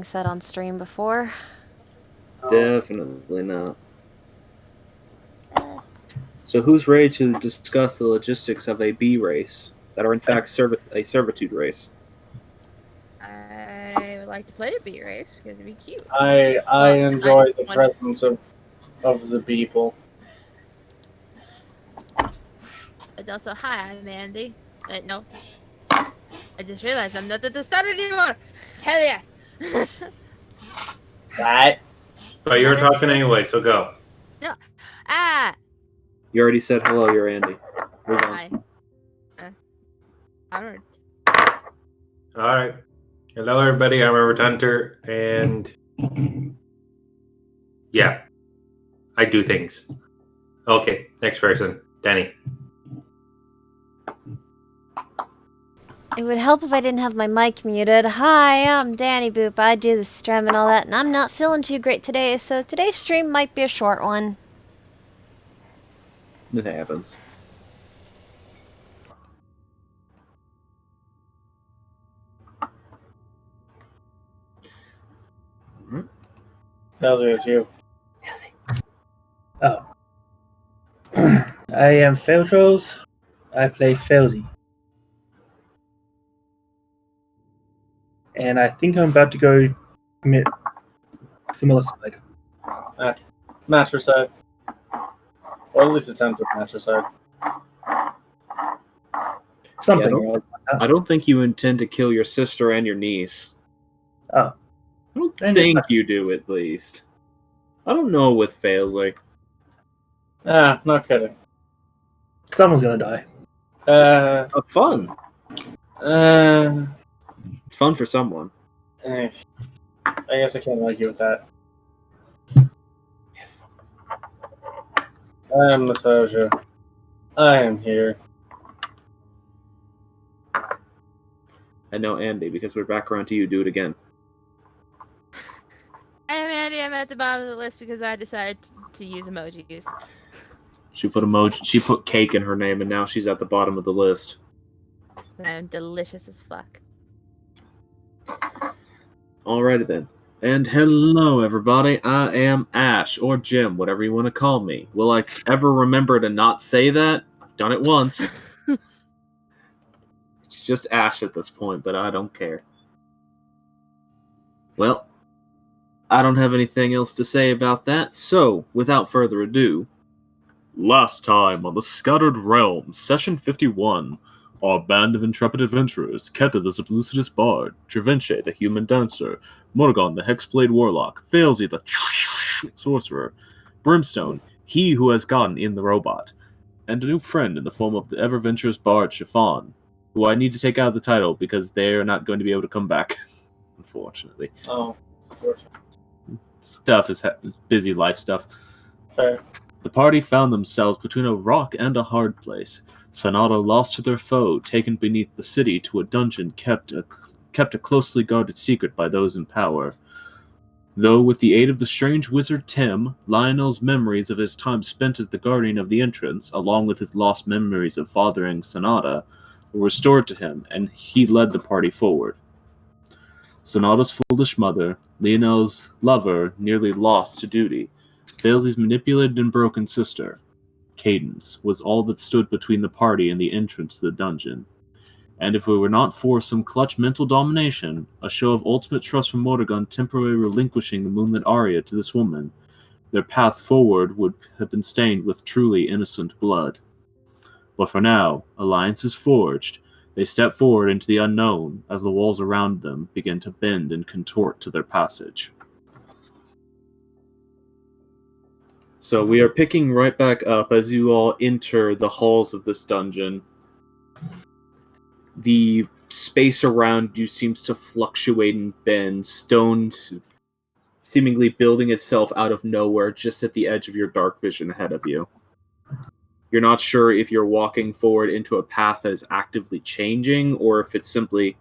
said on stream before. Definitely not. So who's ready to discuss the logistics of a bee race that are in fact a servitude race? I would like to play a bee race because it'd be cute. I enjoy the presence of the people. But also, hi, I'm Andy. Wait, no. I just realized I'm not at the start anymore. Hell yes. That. But you were talking anyway, so go. No. You already said hello, you're Andy. Move on. Hi. Alright. Alright. Hello, everybody. I'm Robert Hunter, and yeah, I do things. Okay, next person. Danny. It would help if I didn't have my mic muted. Hi, I'm Danny Boop. I do the stream and all that, and I'm not feeling too great today, so today's stream might be a short one. It happens. Felzy, it's you. Oh. I am Feltros. I play Felzy. And I think I'm about to go commit familicide. Matricide. Or at least attempt at matricide. Something. Yeah, I don't think you intend to kill your sister and your niece. Oh. I don't think you do, at least. I don't know what fails like. Not kidding. Someone's gonna die. Fun. It's fun for someone. I guess I can't argue with that. Yes. I am Mathosia. I am here. I know Andy, because we're back around to you. Do it again. I'm Andy. I'm at the bottom of the list because I decided to use emojis. She put cake in her name, and now she's at the bottom of the list. I'm delicious as fuck. Alrighty then. And hello, everybody. I am Ash, or Jim, whatever you want to call me. Will I ever remember to not say that? I've done it once. It's just Ash at this point, but I don't care. Well, I don't have anything else to say about that, so, without further ado, last time on the Scattered Realms, Session 51, our band of intrepid adventurers, Keta the Zablutidus Bard, Trevinche the Human Dancer, Morgan the Hexblade Warlock, Failsy the Sorcerer, Brimstone, he who has gotten in the robot, and a new friend in the form of the ever-venturous Bard Chiffon, who I need to take out of the title because they are not going to be able to come back, unfortunately. Oh, of course. Stuff is busy life stuff. Fair. The party found themselves between a rock and a hard place. Sonata lost to their foe, taken beneath the city to a dungeon kept a closely guarded secret by those in power. Though with the aid of the strange wizard Tim, Lionel's memories of his time spent as the guardian of the entrance, along with his lost memories of fathering Sonata, were restored to him, and he led the party forward. Sonata's foolish mother, Lionel's lover, nearly lost to duty. Failsy's manipulated and broken sister, Cadence, was all that stood between the party and the entrance to the dungeon. And if it were not for some clutch mental domination, a show of ultimate trust from Mordegon temporarily relinquishing the moonlit aria to this woman, their path forward would have been stained with truly innocent blood. But for now, alliances forged, they step forward into the unknown as the walls around them begin to bend and contort to their passage. So we are picking right back up as you all enter the halls of this dungeon. The space around you seems to fluctuate and bend, stone seemingly building itself out of nowhere just at the edge of your dark vision ahead of you. You're not sure if you're walking forward into a path that is actively changing, or if it's simply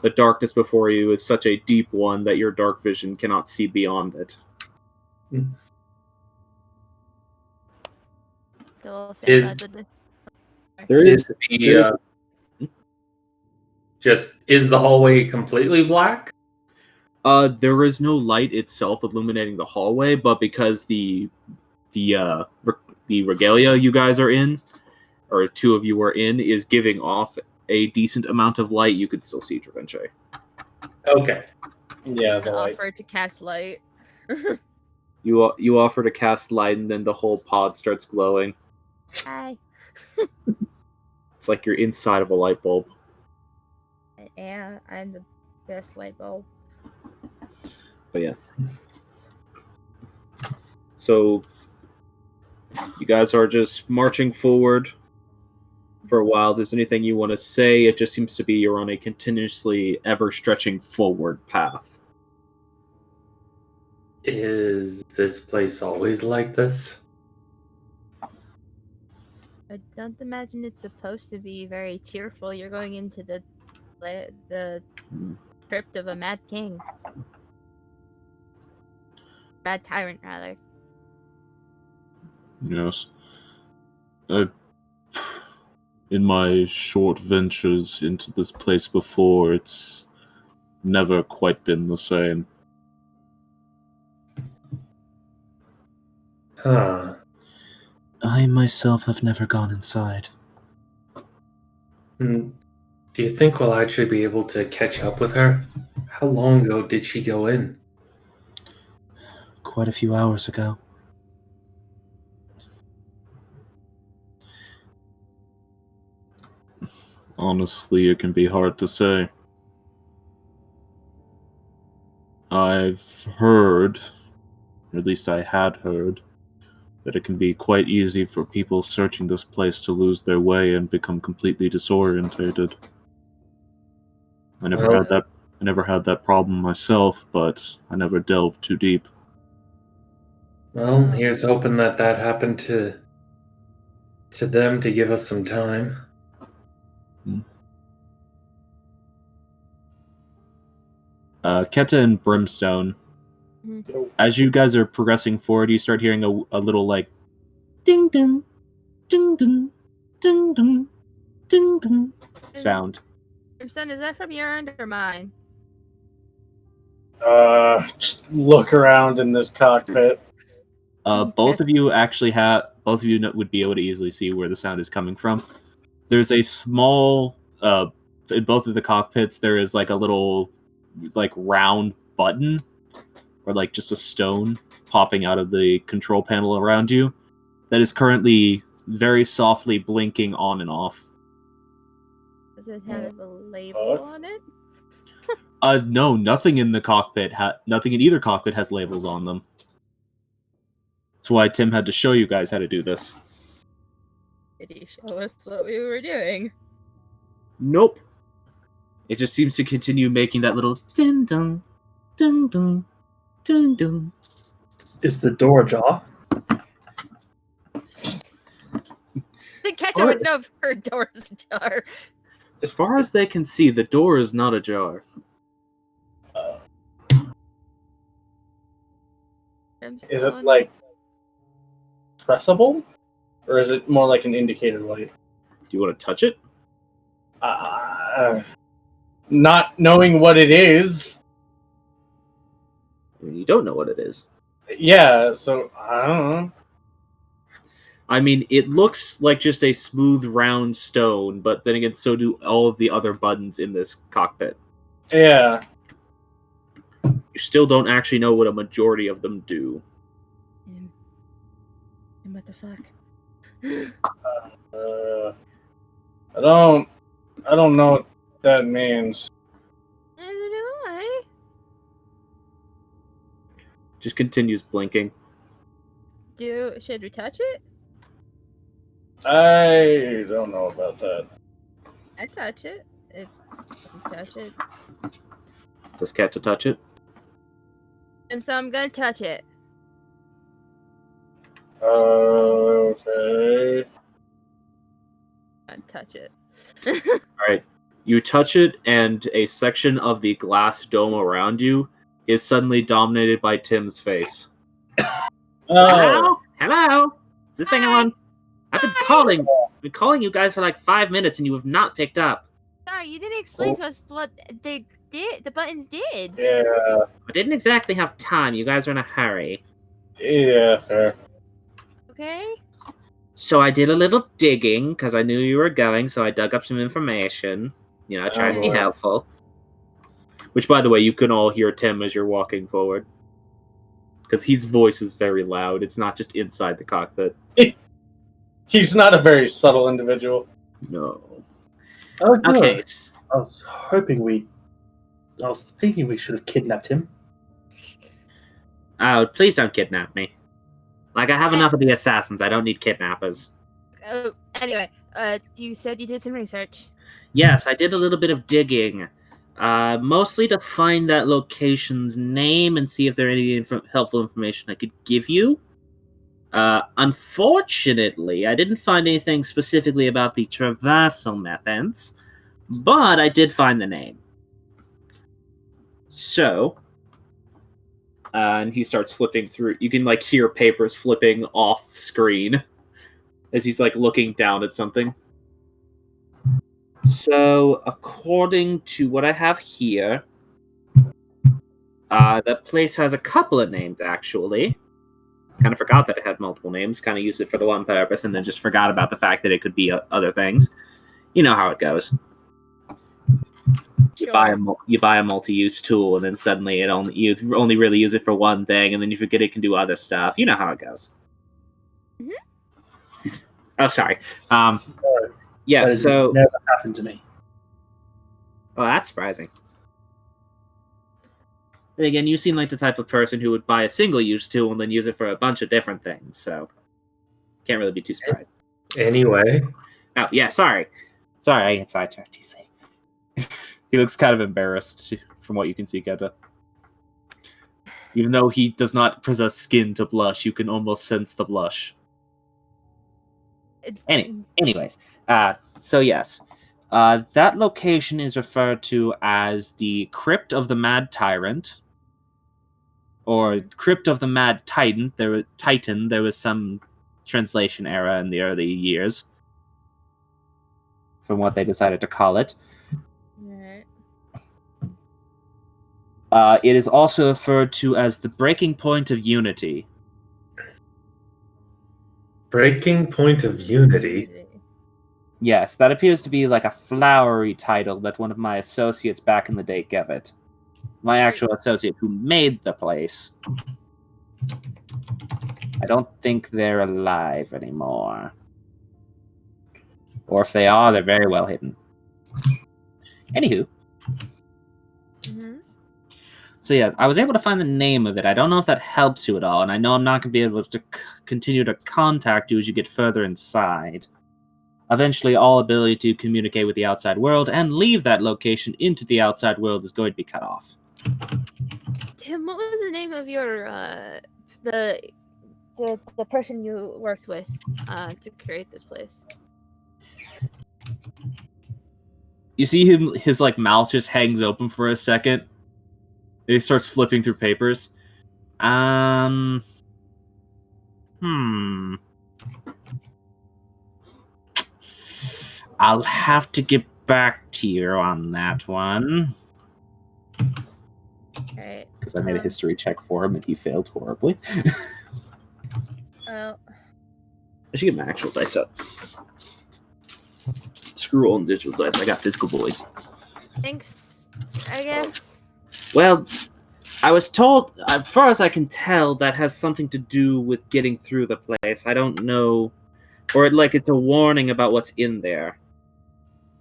the darkness before you is such a deep one that your dark vision cannot see beyond it. So we'll say Is- There is Is the hallway completely black? There is no light itself illuminating the hallway, but because the regalia you guys are in, or two of you are in, is giving off a decent amount of light, you could still see Dravenche. Okay. Yeah, the light. Offer to cast light. You offer to cast light, and then the whole pod starts glowing. Hi. It's like you're inside of a light bulb. Yeah, I'm the best light bulb. But yeah. So you guys are just marching forward for a while. If there's anything you want to say, it just seems to be you're on a continuously ever stretching forward path. Is this place always like this? I don't imagine it's supposed to be very cheerful. You're going into the crypt of a mad king. Mad tyrant, rather. Yes. In my short ventures into this place before, it's never quite been the same. Huh. I myself have never gone inside. Do you think we'll actually be able to catch up with her? How long ago did she go in? Quite a few hours ago. Honestly, it can be hard to say. I've heard, or at least I had heard, that it can be quite easy for people searching this place to lose their way and become completely disorientated. I never had that problem myself, but I never delved too deep. Well, here's hoping that happened to them to give us some time. Keta and Brimstone, as you guys are progressing forward, you start hearing a little like ding ding, ding ding, ding ding, ding ding sound. Son, is that from your end or mine? Just look around in this cockpit. Both of you would be able to easily see where the sound is coming from. There's a small, in both of the cockpits, there is like a little, like round button, or like just a stone popping out of the control panel around you, that is currently very softly blinking on and off. Does it have a label on it? No, nothing in the cockpit. Nothing in either cockpit has labels on them. That's why Tim had to show you guys how to do this. Did he show us what we were doing? Nope. It just seems to continue making that little dun dun dun dun dun dun. Is the door ajar? The catcher would know if her door is ajar. As far as they can see, the door is not ajar. Is it like pressable, or is it more like an indicator light? Do you want to touch it? Not knowing what it is. You don't know what it is. Yeah, so I don't know. I mean, it looks like just a smooth, round stone, but then again, so do all of the other buttons in this cockpit. Yeah. You still don't actually know what a majority of them do. And what the fuck? I don't know what that means. Neither do I. Just continues blinking. Should we touch it? I don't know about that. I touch it. Touch it. Does Keta touch it? And so I'm gonna touch it. Okay. I touch it. Alright. You touch it, and a section of the glass dome around you is suddenly dominated by Tim's face. Oh. Hello? Is this thing on? I've been calling you guys for like 5 minutes, and you have not picked up. Sorry, you didn't explain to us what the did. The buttons did. Yeah, I didn't exactly have time. You guys are in a hurry. yeah, fair. Okay. So I did a little digging because I knew you were going, so I dug up some information. You know, I tried to be boy. helpful. Which, by the way, you can all hear Tim as you're walking forward. Because his voice is very loud. It's not just inside the cockpit. He's not a very subtle individual. No. Oh, no. Okay, I was thinking we should have kidnapped him. oh, please don't kidnap me. Like, I have enough of the assassins. I don't need kidnappers. Anyway, you said you did some research. Yes, I did a little bit of digging. Mostly to find that location's name and see if there any helpful information I could give you. Unfortunately, I didn't find anything specifically about the traversal methods, but I did find the name. So, And he starts flipping through. You can, like, hear papers flipping off screen as he's, like, looking down at something. So, according to what I have here, that place has a couple of names, actually. Kind of forgot that it had multiple names, kind of used it for the one purpose, and then just forgot about the fact that it could be other things. You know how it goes. You buy a multi-use tool, and then suddenly you only really use it for one thing, and then you forget it can do other stuff. You know how it goes. Mm-hmm. Oh, sorry. That has never happened to me. Oh, that's surprising. And again, you seem like the type of person who would buy a single-use tool and then use it for a bunch of different things, so can't really be too surprised. Anyway, Oh, yeah, sorry. Sorry, I get sidetracked, you see. He looks kind of embarrassed from what you can see, Keta. Even though he does not possess skin to blush, you can almost sense the blush. Anyways, so yes. That location is referred to as the Crypt of the Mad Tyrant, or Crypt of the Mad Titan. There was some translation error in the early years from what they decided to call it. Alright. It is also referred to as the Breaking Point of Unity. Breaking Point of Unity. Yes, that appears to be like a flowery title that one of my associates back in the day gave it. My actual associate who made the place. I don't think they're alive anymore. Or if they are, they're very well hidden. Anywho. Mm-hmm. So yeah, I was able to find the name of it. I don't know if that helps you at all, and I know I'm not going to be able to continue to contact you as you get further inside. Eventually, all ability to communicate with the outside world and leave that location into the outside world is going to be cut off. Tim, what was the name of your the person you worked with to create this place? You see him, his like mouth just hangs open for a second. And he starts flipping through papers. I'll have to get back to you on that one. Alright. Because I made a history check for him and he failed horribly. Well, I should get my actual dice up. Screw all digital dice, I got physical boys. thanks, I guess. Well, I was told, as far as I can tell, that has something to do with getting through the place. I don't know. Or like it's a warning about what's in there.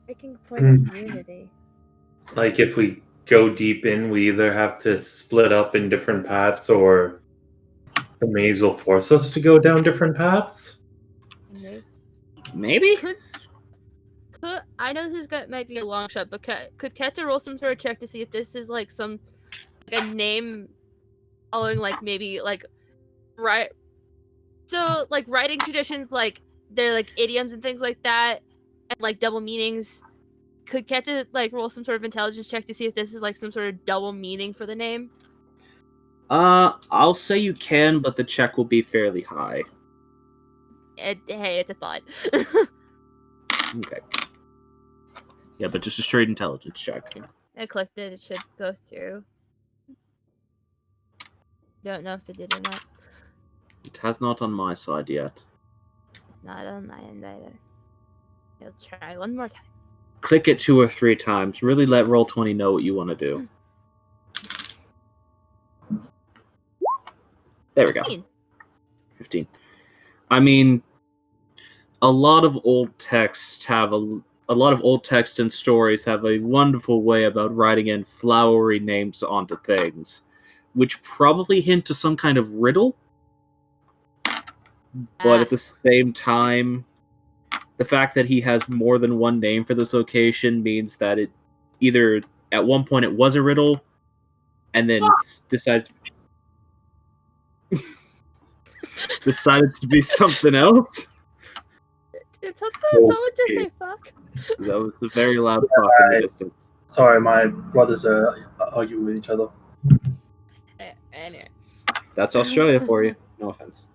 Breaking Point of Unity. Like if we go deep in, we either have to split up in different paths or the maze will force us to go down different paths. Maybe? I know this might be a long shot, but could Keta roll some sort of check to see if this is like some like a name following like maybe like right? So like writing traditions, like they're like idioms and things like that, and like double meanings. Could Keta like roll some sort of intelligence check to see if this is like some sort of double meaning for the name? I'll say you can, but the check will be fairly high. Hey, it's a thought. Okay. Yeah, but just a straight intelligence check. I clicked it. It should go through. Don't know if it did or not. It has not on my side yet. Not on my end either. Let's try one more time. Click it 2 or 3 times. Really let Roll20 know what you want to do. There we go. 15. 15. I mean, a lot of old texts have a lot of old texts and stories have a wonderful way about writing in flowery names onto things, which probably hint to some kind of riddle. But at the same time, the fact that he has more than one name for this location means that it either at one point it was a riddle, and then decided to be something else. Did someone just say fuck? That was a very loud fuck in the distance. Sorry, my brothers are arguing with each other. Anyway. That's Australia for you. No offense.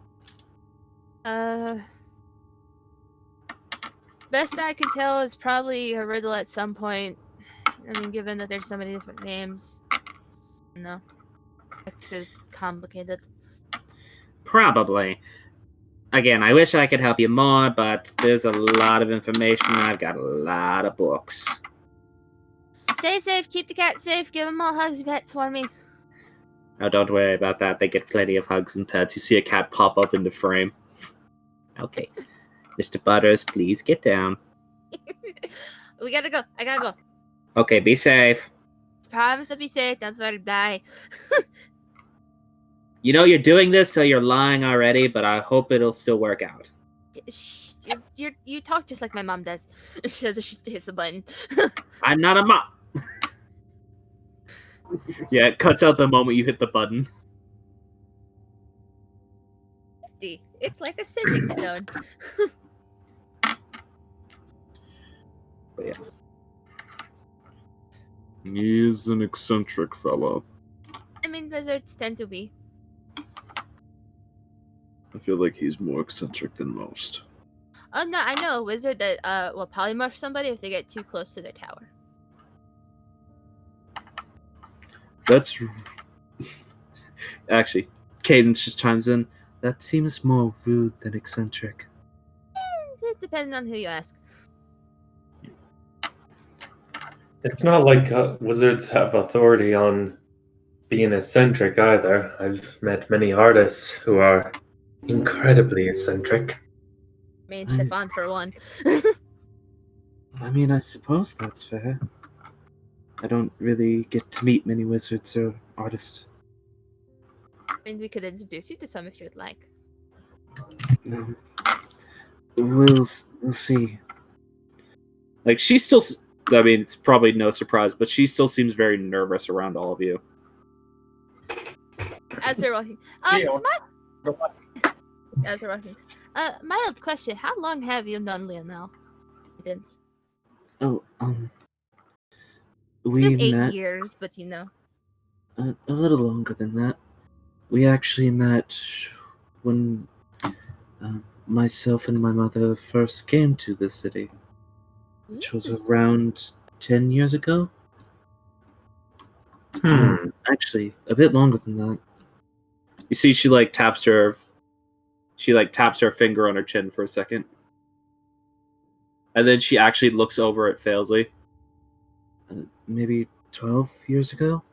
Best I can tell is probably a riddle at some point. I mean, given that there's so many different names. No. X is complicated. Probably. Again, I wish I could help you more, but there's a lot of information. I've got a lot of books. Stay safe, keep the cat safe, give them all hugs and pets for me. Oh, don't worry about that. They get plenty of hugs and pets. You see a cat pop up in the frame. Okay. Mr. Butters, please get down. We gotta go. I gotta go. Okay, be safe. Promise to be safe. Don't worry. Bye. You know you're doing this, so you're lying already, but I hope it'll still work out. Shh, you talk just like my mom does. She does. She hits the button. I'm not a mom. Yeah, it cuts out the moment you hit the button. It's like a stepping stone. But yeah. He's an eccentric fellow. I mean, wizards tend to be. I feel like he's more eccentric than most. Oh no, I know a wizard that will polymorph somebody if they get too close to their tower. That's actually, Cadence just chimes in. That seems more rude than eccentric. Depending on who you ask. It's not like wizards have authority on being eccentric either. I've met many artists who are incredibly eccentric. Main ship on for one. I mean, I suppose that's fair. I don't really get to meet many wizards or artists. And we could introduce you to some if you'd like. We'll see. Like, she still... I mean, it's probably no surprise, but she still seems very nervous around all of you. As they're walking. As they're walking. Mild question. How long have you known Lionel? Cadence. Oh, Assume we 8 met years, but you know. a little longer than that. We actually met when myself and my mother first came to this city, which was around 10 years ago. Actually, a bit longer than that. You see, she taps her finger on her chin for a second, and then she actually looks over at Failsley. Maybe 12 years ago.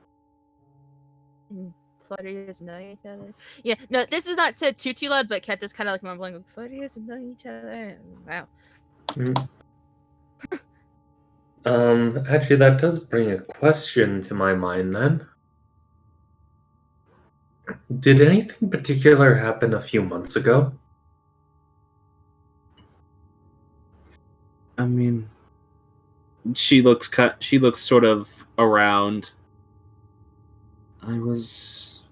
40 years of knowing each other. Yeah, no, this is not said too loud, but Kat just kind of like mumbling, 40 years of knowing each other. Wow. Actually, that does bring a question to my mind then. Did anything particular happen a few months ago? I mean, she looks sort of around. I was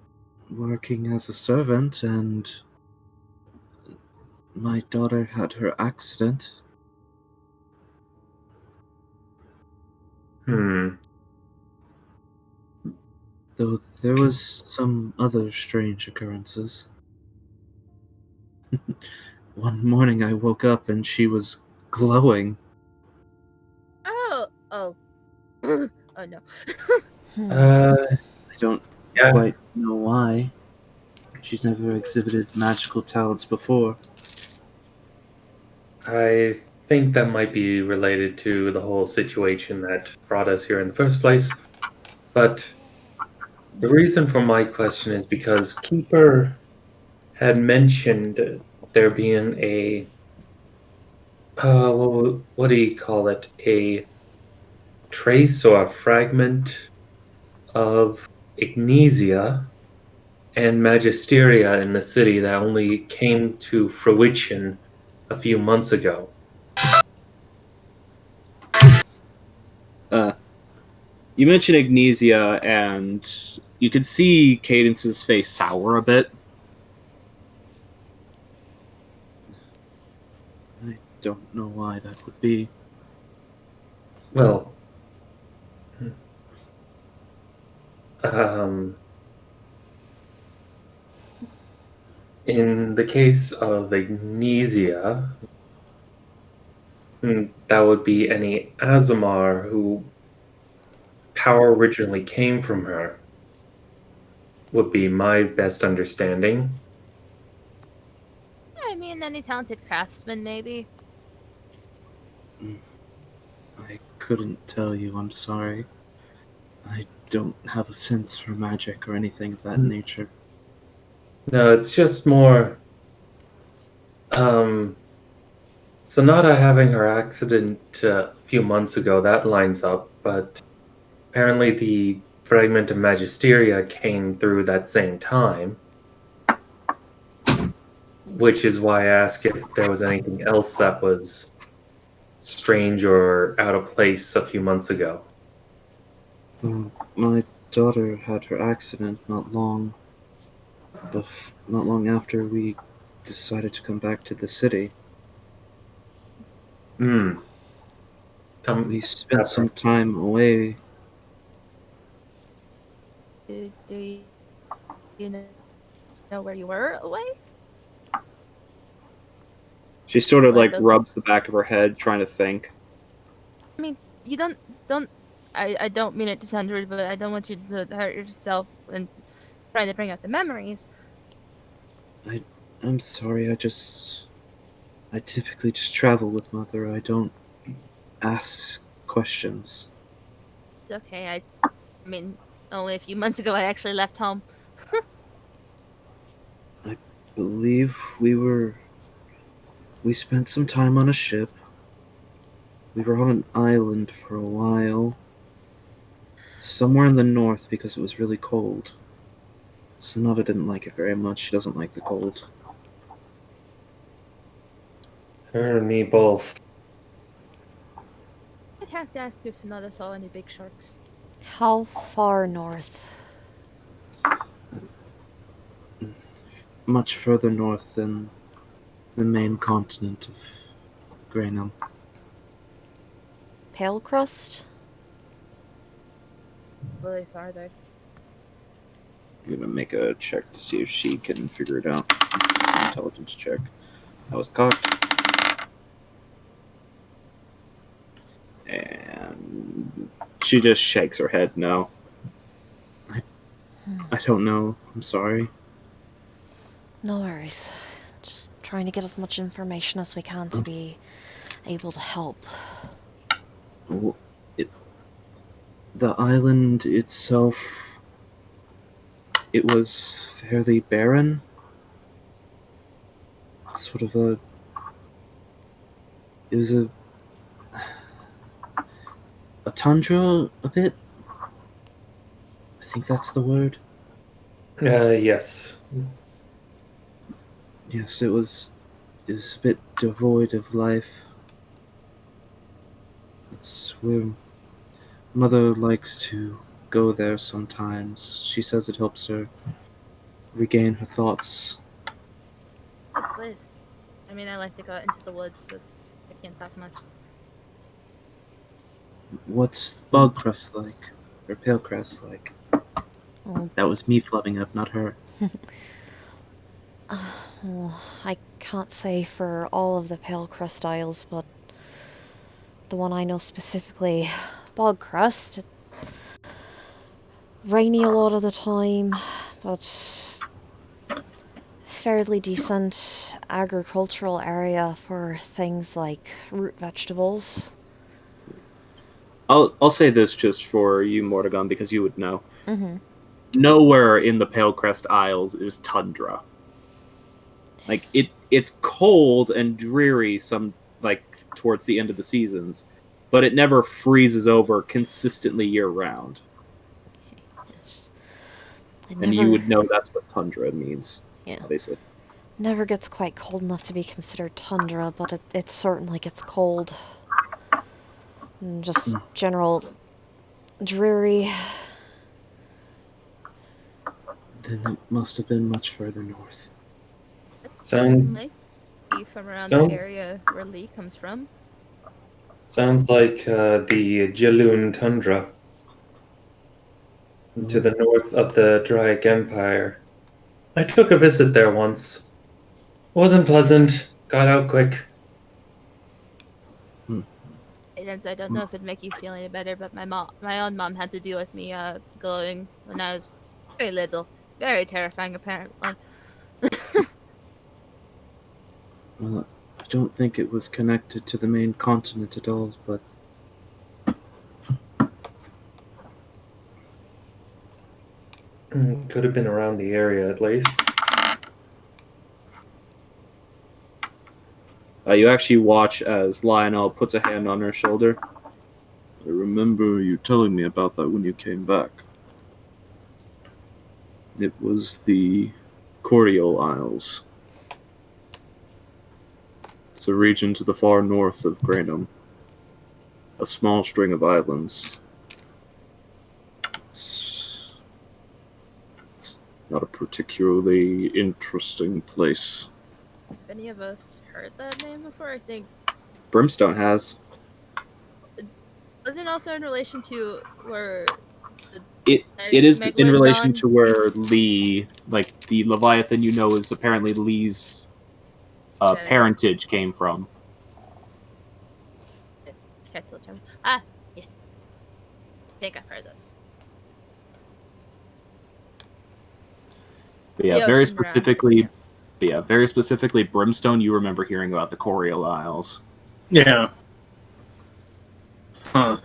working as a servant, and my daughter had her accident. Though there was some other strange occurrences. One morning I woke up and she was glowing. Oh. Oh no. I don't Yeah, quite know why. She's never exhibited magical talents before. I think that might be related to the whole situation that brought us here in the first place. But the reason for my question is because Keeper had mentioned there being a what do you call it? A trace or a fragment of Ignesia and Magisteria in the city that only came to fruition a few months ago. You mentioned Agnesia, and you could see Cadence's face sour a bit. I don't know why that would be. Well, um, in the case of Ignesia, that would be any Azamar who power originally came from her, would be my best understanding. I mean, any talented craftsman, maybe. I couldn't tell you, I'm sorry. I don't have a sense for magic or anything of that nature. No, it's just more Sonata having her accident a few months ago, that lines up, but apparently the fragment of Magisteria came through that same time, which is why I asked if there was anything else that was strange or out of place a few months ago. My daughter had her accident not long after we decided to come back to the city. Hmm. We spent That's some time away. Do you know where you were away? She sort of Like like a- rubs the back of her head, trying to think. I mean, you don't. I don't mean it to sound rude, but I don't want you to hurt yourself and trying to bring out the memories. I'm sorry, I typically just travel with Mother. I don't ask questions. It's okay. I mean, only a few months ago I actually left home. Believe we spent some time on a ship. We were on an island for a while. Somewhere in the north because it was really cold. Sonata didn't like it very much. She doesn't like the cold. Her and me both. I'd have to ask if Sonata saw any big sharks. How far north? Much further north than the main continent of Graynham. Pale crust? Really farther. I'm gonna make a check to see if she can figure it out. It's an intelligence check. That was cocked. And she just shakes her head no. I don't know. I'm sorry. No worries. Just trying to get as much information as we can to be able to help. The island itself, it was fairly barren. Sort of it was a tundra a bit. I think that's the word. Yes. Yes, it was a bit devoid of life. It's where Mother likes to go there sometimes. She says it helps her regain her thoughts. Good place. I mean, I like to go out into the woods, but I can't talk much. What's Bogcrest like? Or Palecrest like? Oh, That was me flubbing up, not her. well, I can't say for all of the Pale Crust Isles, but the one I know specifically, Bog Crust, rainy a lot of the time, but fairly decent agricultural area for things like root vegetables. I'll say this just for you, Mordegon, because you would know. Mm-hmm. Nowhere in the Palecrest Isles is tundra. Like it's cold and dreary towards the end of the seasons, but it never freezes over consistently year round. Yes. And you would know that's what tundra means. Yeah. Obviously. Never gets quite cold enough to be considered tundra, but it certainly gets cold. And just general dreary. Then it must have been much further north. Sounds Might be from around sounds- the area where Lee comes from. sounds like the Jaloon Tundra to the north of the Draic Empire. I took a visit there once. Wasn't pleasant. Got out quick. And I don't know if it'd make you feel any better, but my own mom had to deal with me glowing when I was very little. Very terrifying, apparently. Well, I don't think it was connected to the main continent at all, but Could have been around the area at least. you actually watch as Lionel puts a hand on her shoulder. I remember you telling me about that when you came back. It was the Coriol Isles. It's a region to the far north of Granum. A small string of islands. It's not a particularly interesting place. Have any of us heard that name before? I think. Brimstone has. Was it also in relation to where It is in Megalodon- relation to where Lee, like the Leviathan you know is apparently Lee's Okay. parentage came from. Kettle term? Ah, yes. I think I've heard those. But yeah, The very ocean around. specifically, very specifically, Brimstone. You remember hearing about the Coriol Isles? Yeah. Huh.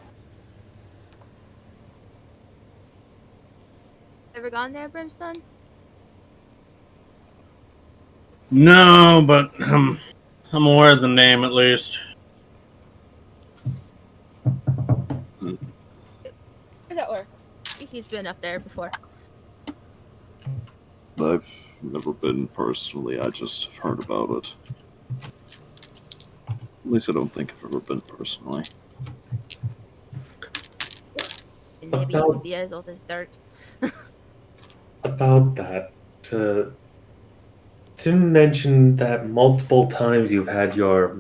Ever gone there, Brimstone? No, but I'm aware of the name at least. How does that work? I think he's been up there before. I've never been personally. I just have heard about it. At least I don't think I've ever been personally. And maybe About- he could be as old as dirt. About that, Tim mentioned that multiple times you've had your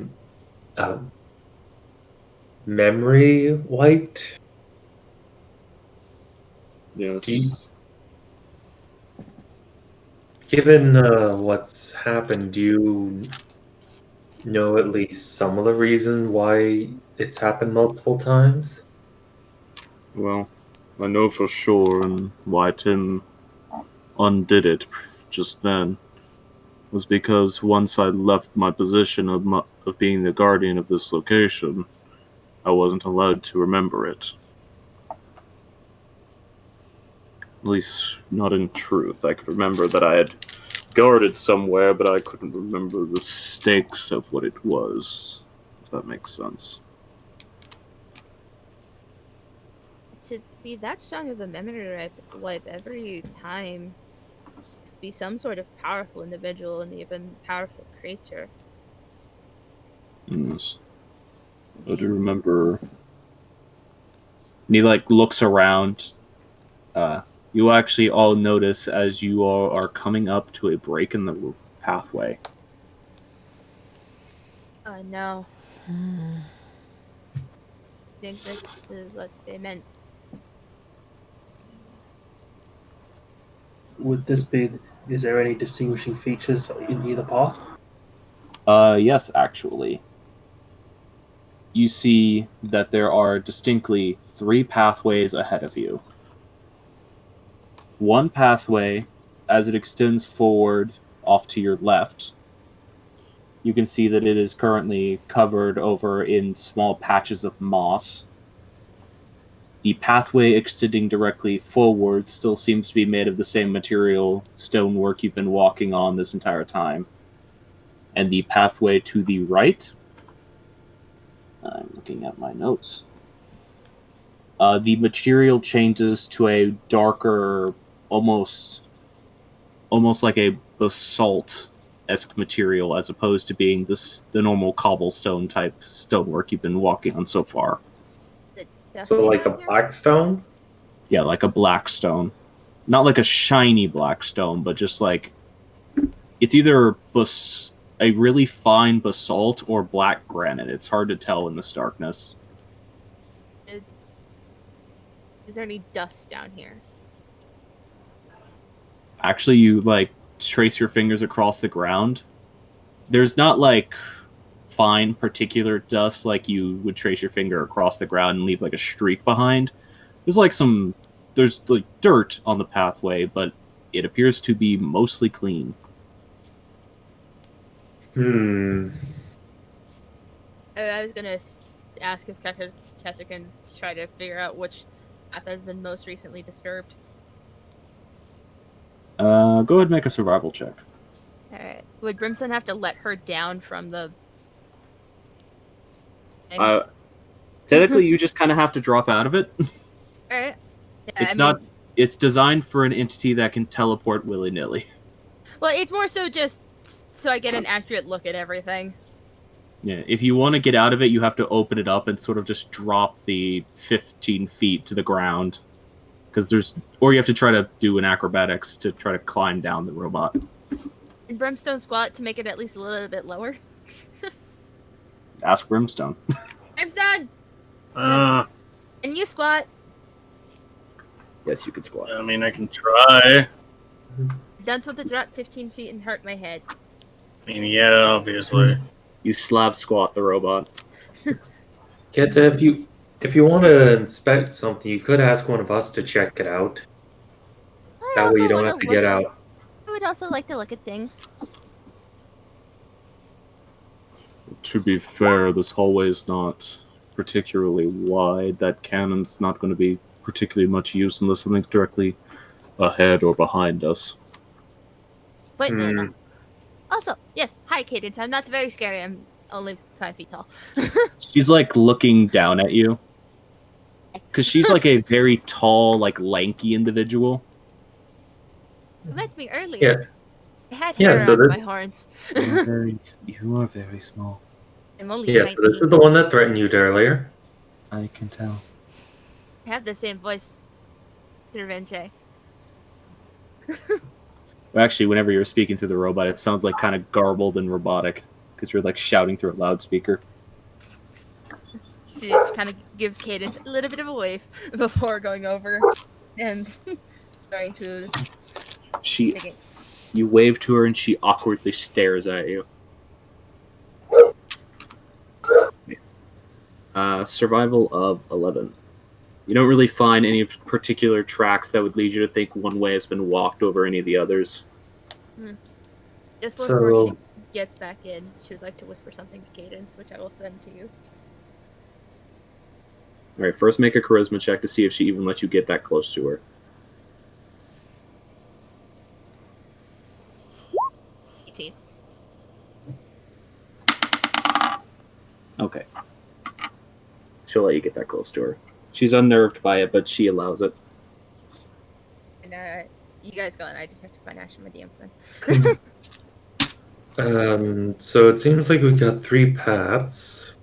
memory wiped. Yes. Do you- Given what's happened, do you know at least some of the reason why it's happened multiple times? Well, I know for sure, and why Tim undid it just then was because once I left my position of being the guardian of this location, I wasn't allowed to remember it. At least, not in truth. I could remember that I had guarded somewhere, but I couldn't remember the stakes of what it was, if that makes sense. To be that strong of a memory wipe every time, must be some sort of powerful individual and even powerful creature. Yes. I do remember. And he looks around. You actually all notice as you all are coming up to a break in the pathway. Oh no. I think this is what they meant. Would this be? Is there any distinguishing features in either path? Yes, actually. You see that there are distinctly 3 pathways ahead of you. One pathway, as it extends forward off to your left, you can see that it is currently covered over in small patches of moss. The pathway extending directly forward still seems to be made of the same material, stonework you've been walking on this entire time. And the pathway to the right, I'm looking at my notes. The material changes to a darker, almost like a basalt-esque material, as opposed to being the normal cobblestone type stonework you've been walking on so far. So like a black stone? Yeah, like a black stone. Not like a shiny black stone, but just like it's either a really fine basalt or black granite. It's hard to tell in this darkness. Is there any dust down here? Actually, you like trace your fingers across the ground. There's not like fine particular dust like you would trace your finger across the ground and leave like a streak behind. There's like dirt on the pathway, but it appears to be mostly clean. Hmm. I was gonna ask if Keta can try to figure out which path has been most recently disturbed. Go ahead and make a survival check. Alright. Would Brimstone have to let her down from the thing? Technically, you just kind of have to drop out of it. Alright. Yeah, It's designed for an entity that can teleport willy-nilly. Well, it's more so just so I get an accurate look at everything. Yeah, if you want to get out of it, you have to open it up and sort of just drop the 15 feet to the ground. Or you have to try to do an acrobatics to try to climb down the robot. And Brimstone squat to make it at least a little bit lower. Ask Brimstone. Brimstone! Uh, And you squat. Yes, you can squat. I mean, I can try. Don't want to drop 15 feet and hurt my head. I mean, yeah, obviously. You Slav squat the robot. Keta, if you want to inspect something, you could ask one of us to check it out. That way you don't have to get out. I would also like to look at things. To be fair, this hallway is not particularly wide. That cannon's not going to be particularly much use unless something's directly ahead or behind us. Wait, no. Also, yes, hi Cadence. I'm not very scary. I'm only 5 feet tall. She's like looking down at you. Because she's like a very tall, like lanky individual. You met me earlier. Yeah. I had Yeah, hair so on this- my horns. You are very small. I'm only Yeah, so this 19. is the one that threatened you earlier. I can tell. I have the same voice. Revenge. Well, actually, whenever you're speaking through the robot, it sounds like kind of garbled and robotic. Because you're like shouting through a loudspeaker. She kind of gives Cadence a little bit of a wave before going over and starting to stick it. You wave to her and she awkwardly stares at you. Survival of 11. You don't really find any particular tracks that would lead you to think one way has been walked over any of the others. Just before So- she gets back in, she would like to whisper something to Cadence, which I will send to you. Alright, first make a charisma check to see if she even lets you get that close to her. 18. Okay. She'll let you get that close to her. She's unnerved by it, but she allows it. And you guys go, and I just have to find Ash in my DMs then. So it seems like we got 3 paths.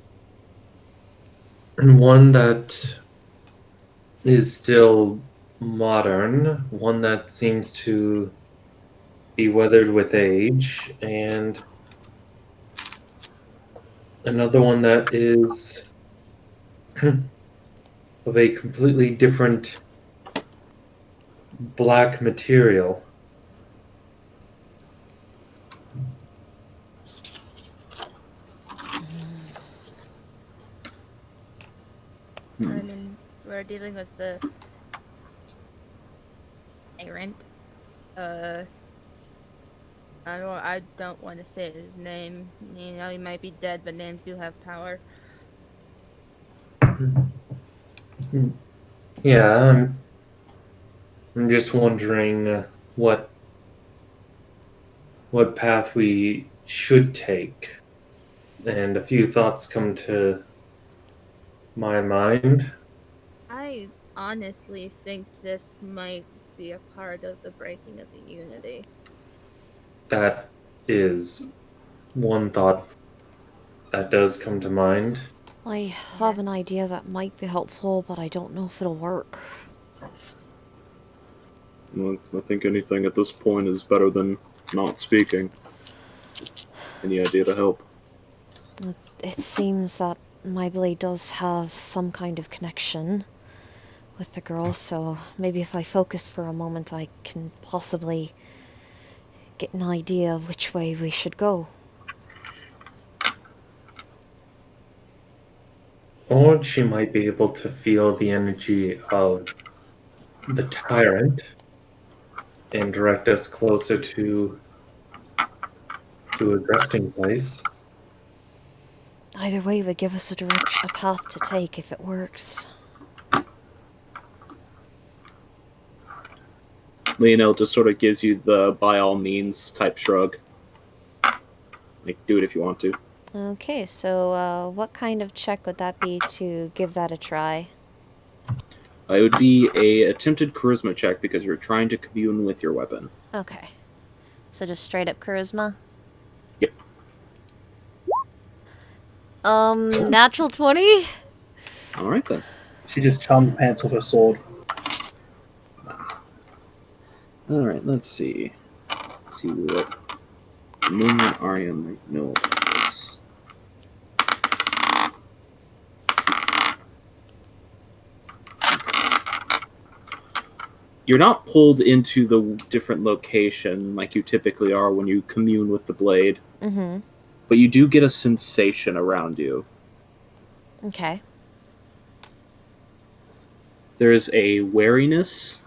And one that is still modern, one that seems to be weathered with age, and another one that is of a completely different black material. And then we're dealing with the tyrant. I don't want to say his name. You know, he might be dead, but names do have power. Yeah, I'm just wondering what path we should take, and a few thoughts come to my mind. I honestly think this might be a part of the breaking of the Unity. That is one thought that does come to mind. I have an idea that might be helpful, but I don't know if it'll work. Well, I think anything at this point is better than not speaking. Any idea to help? It seems that my blade does have some kind of connection with the girl, so maybe if I focus for a moment, I can possibly get an idea of which way we should go. Or she might be able to feel the energy of the tyrant and direct us closer to a resting place. Either way would give us a path to take if it works. Lionel just sort of gives you the by all means type shrug. Like, do it if you want to. Okay, so what kind of check would that be to give that a try? It would be a attempted charisma check because you're trying to commune with your weapon. Okay. So just straight up charisma? Yep. Natural 20? Alright then. She just charmed pants with her sword. Alright, let's see. Let's see what movement Arya might know about this. You're not pulled into the different location like you typically are when you commune with the blade. Mm-hmm. But you do get a sensation around you. Okay. There is a wariness,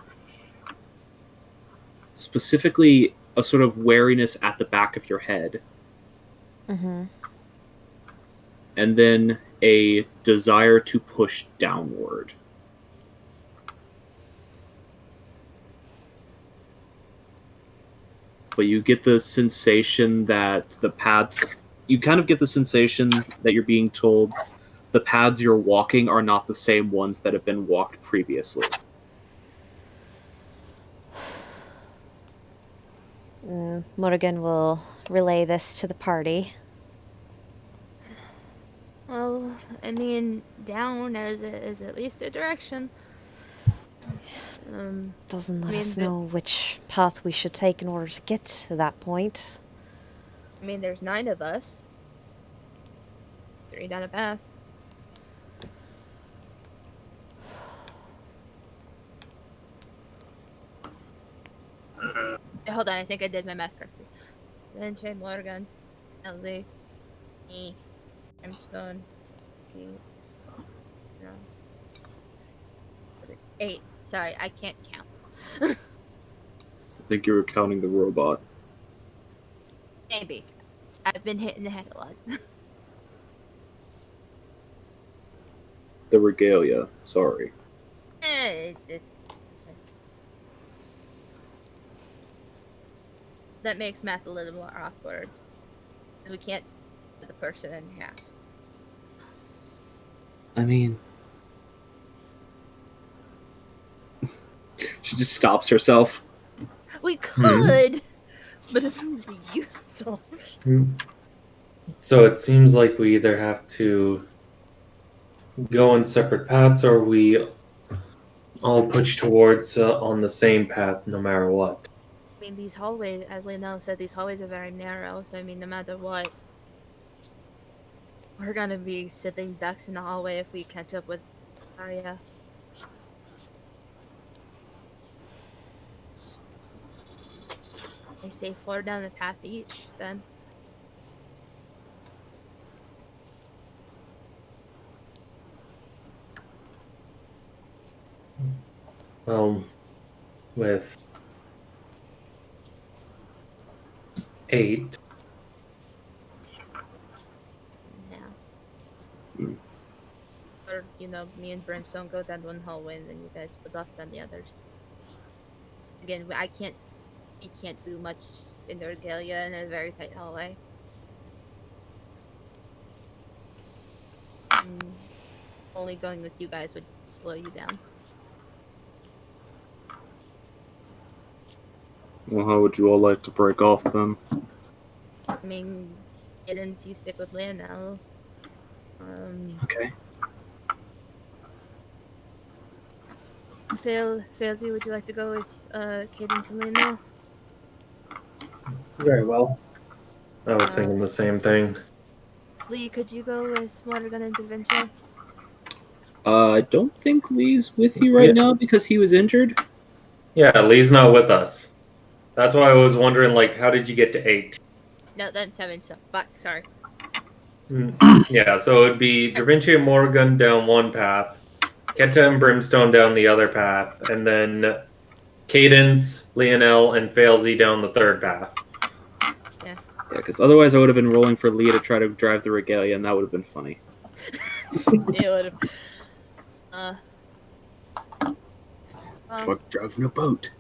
specifically a sort of wariness at the back of your head. Mm-hmm. And then a desire to push downward. But you get the sensation that the paths... You kind of get the sensation that you're being told the paths you're walking are not the same ones that have been walked previously. Morrigan will relay this to the party. Well, I mean, down is at least a direction. Doesn't let I mean, us know which path we should take in order to get to that point. I mean, there's 9 of us. 3 down a path. Hold on, I think I did my math correctly. Vente, Morgan, LZ, me, Brimstone, Pete. No. There's 8. Sorry, I can't count. I think you were counting the robot. Maybe. I've been hit in the head a lot. The regalia, sorry. That makes math a little more awkward. We can't put the person in half. I mean... She just stops herself. We could, but it wouldn't be useful. So it seems like we either have to go on separate paths or we all push towards on the same path no matter what. I mean, these hallways, as Lionel said, these hallways are very narrow, so I mean, no matter what, we're gonna be sitting ducks in the hallway if we catch up with Arya. I say 4 down the path each, then. with 8. Yeah. Hmm. Or, me and Brimstone go down one hallway and then you guys split off down the others. Again, we can't do much in the regalia in a very tight hallway. Only going with you guys would slow you down. Well, how would you all like to break off then? I mean, Giddens, you stick with Lionel. Okay. Failsy, would you like to go with Cadence and Lionel? Very well. I was thinking the same thing. Lee, could you go with Morrigan and Adventure? I don't think Lee's with you right Yeah. now because he was injured. Yeah, Lee's not with us. That's why I was wondering, how did you get to 8? No, that's 7. So, fuck, sorry. Yeah, so it'd be Da Vinci and Morgan down one path, Keta and Brimstone down the other path, and then Cadence, Lionel, and Failsy down the third path. Yeah, because otherwise I would have been rolling for Lee to try to drive the regalia, and that would have been funny. It would have. Like driving a boat.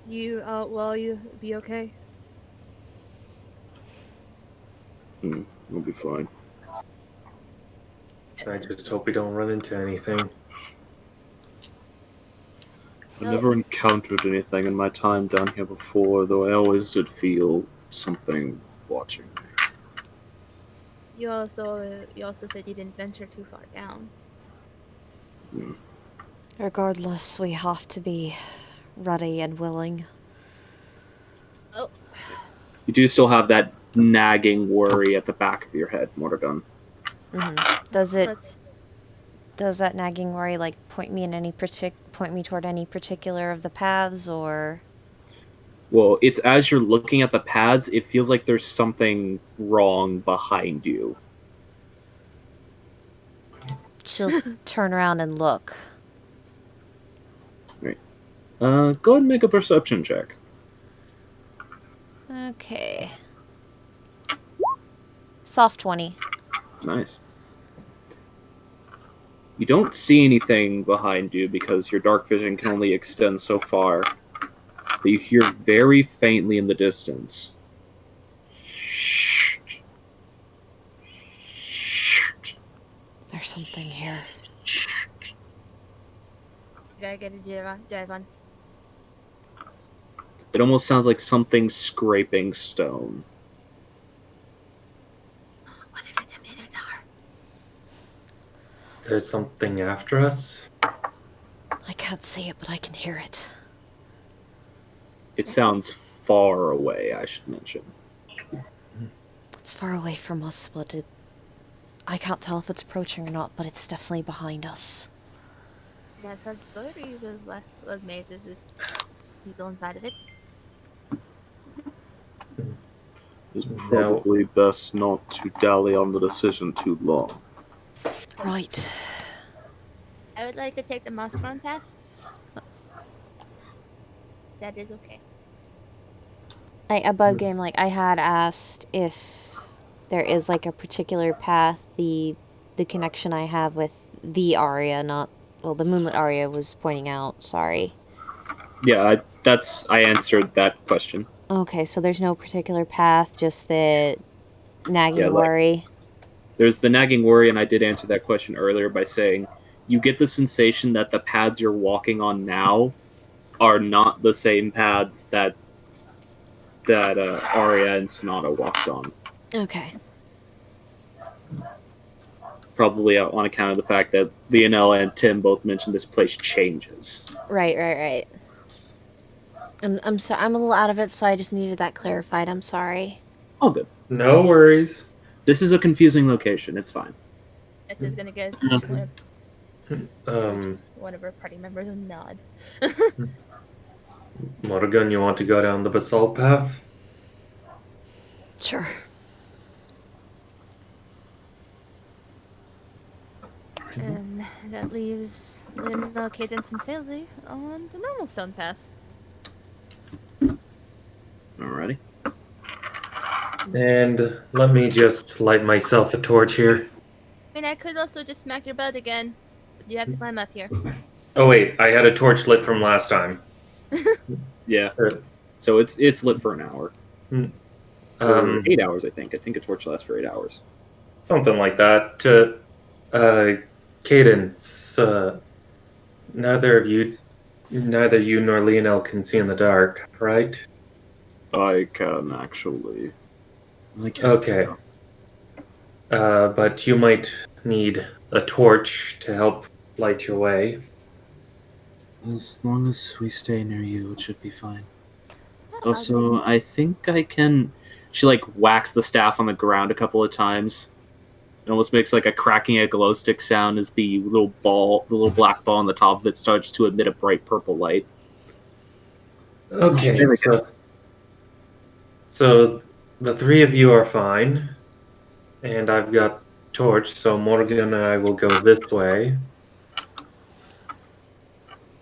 Will you be okay? We'll be fine. I just hope we don't run into anything. I never encountered anything in my time down here before, though I always did feel something watching me. You also said you didn't venture too far down. Regardless, we have to be ready and willing. Oh, You do still have that nagging worry at the back of your head, Morgan. Does that nagging worry point me toward any particular of the paths, or? Well, it's as you're looking at the paths, it feels like there's something wrong behind you. She'll turn around and look. Right. Go ahead and make a perception check. Okay. Soft 20. Nice. You don't see anything behind you because your dark vision can only extend so far. But you hear very faintly in the distance. There's something here. you gotta get a dive on. It almost sounds like something scraping stone. What if it's a minotaur? There's something after us? I can't see it, but I can hear it. It sounds far away, I should mention. It's far away from us, but I can't tell if it's approaching or not, but it's definitely behind us. Yeah, I've heard stories of mazes with people inside of it. It's probably best not to dally on the decision too long. Right. I would like to take the Moskron path. That is okay. Above game, I had asked if there is a particular path, the connection I have with the Aria, the Moonlit Aria was pointing out, sorry. Yeah, I answered that question. Okay, so there's no particular path, just the nagging worry. There's the nagging worry, and I did answer that question earlier by saying you get the sensation that the paths you're walking on now are not the same paths that Arya and Sonata walked on. Okay. Probably on account of the fact that Lionel and Tim both mentioned this place changes. Right. I'm sorry, I'm a little out of it, so I just needed that clarified. I'm sorry. All good. No worries. This is a confusing location. It's fine. That is gonna give one of our party members a nod. Morgan, you want to go down the basalt path? Sure. And that leaves then Cadence and Failsy on the normal stone path. Alrighty. And let me just light myself a torch here. I mean, I could also just smack your butt again, but you have to climb up here. Oh wait, I had a torch lit from last time. Yeah. Er, So it's lit for an hour. Um, 8 hours, I think. I think a torch lasts for 8 hours. something like that. Cadence. Neither you nor Lionel can see in the dark, right? I can actually. I can. Okay. But you might need a torch to help light your way. As long as we stay near you, it should be fine. Oh, Also, I think I can. She like whacks the staff on the ground a couple of times. It almost makes like a cracking a glow stick sound as the little black ball on the top of it starts to emit a bright purple light. Okay, There we so the three of you are fine, and I've got torch. So Morgan and I will go this way.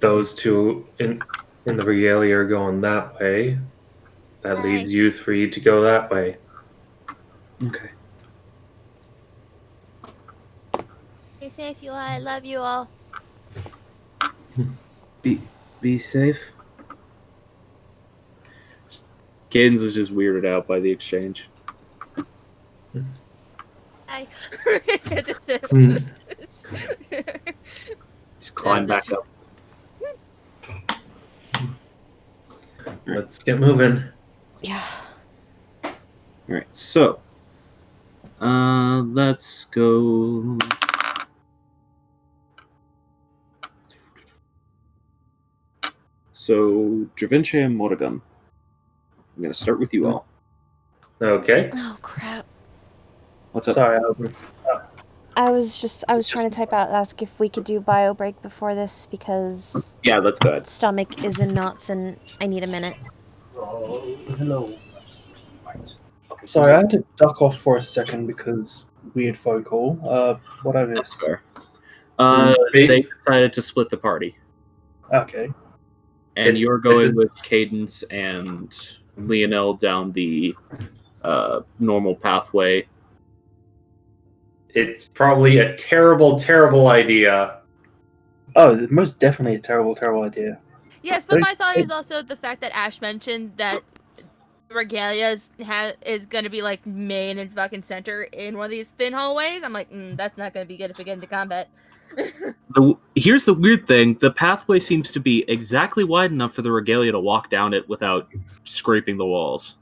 Those two in the regalia are going that way. That leaves you three to go that way. Okay. Stay safe, you all. I love you all. Be safe. Cadence is just weirded out by the exchange. I Just climb back up. Let's get moving. Yeah. Alright, so let's go. So Dravinche and Morrigan. I'm gonna start with you all. Okay. Oh crap. What's up? Sorry, I was trying to type out ask if we could do bio break before this because Yeah, let's go ahead. stomach is in knots and I need a minute. hello. Sorry, I had to duck off for a second because weird phone call. What I That's missed? fair. They- They decided to split the party, Okay. and It- you're it's going a- with Cadence and Lionel down the normal pathway. It's probably a terrible, terrible idea. Oh, most definitely a terrible, terrible idea. Yes, but my thought is also the fact that Ash mentioned that Regalia is gonna be like main and fucking center in one of these thin hallways. I'm like, that's not gonna be good if we get into combat. Here's the weird thing: the pathway seems to be exactly wide enough for the regalia to walk down it without scraping the walls.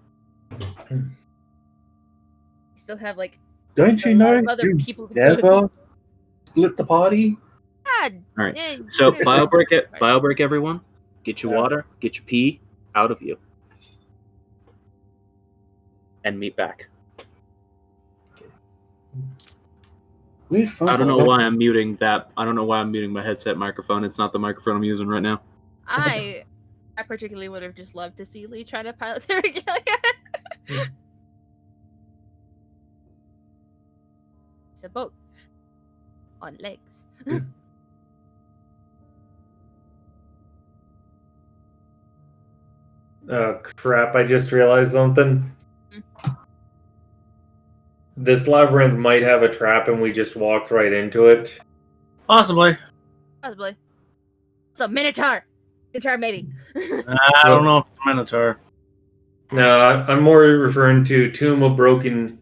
Still have like Don't a you lot know? of other You people to go with. never split the party. God, All right. yeah, So there's bio break it. something. Bio break everyone. Get your Yeah. water. Get your pee out of you, and meet back. Weird phone I don't know call. why I'm muting that. I don't know why I'm muting my headset microphone. It's not the microphone I'm using right now. I particularly would have just loved to see Lee try to pilot the Regalia. It's a boat on legs. Oh crap! I just realized something. This labyrinth might have a trap, and we just walked right into it. Possibly. Possibly. It's a Minotaur. Minotaur, maybe. I don't know if it's a Minotaur. No, I'm more referring to Tomb of Broken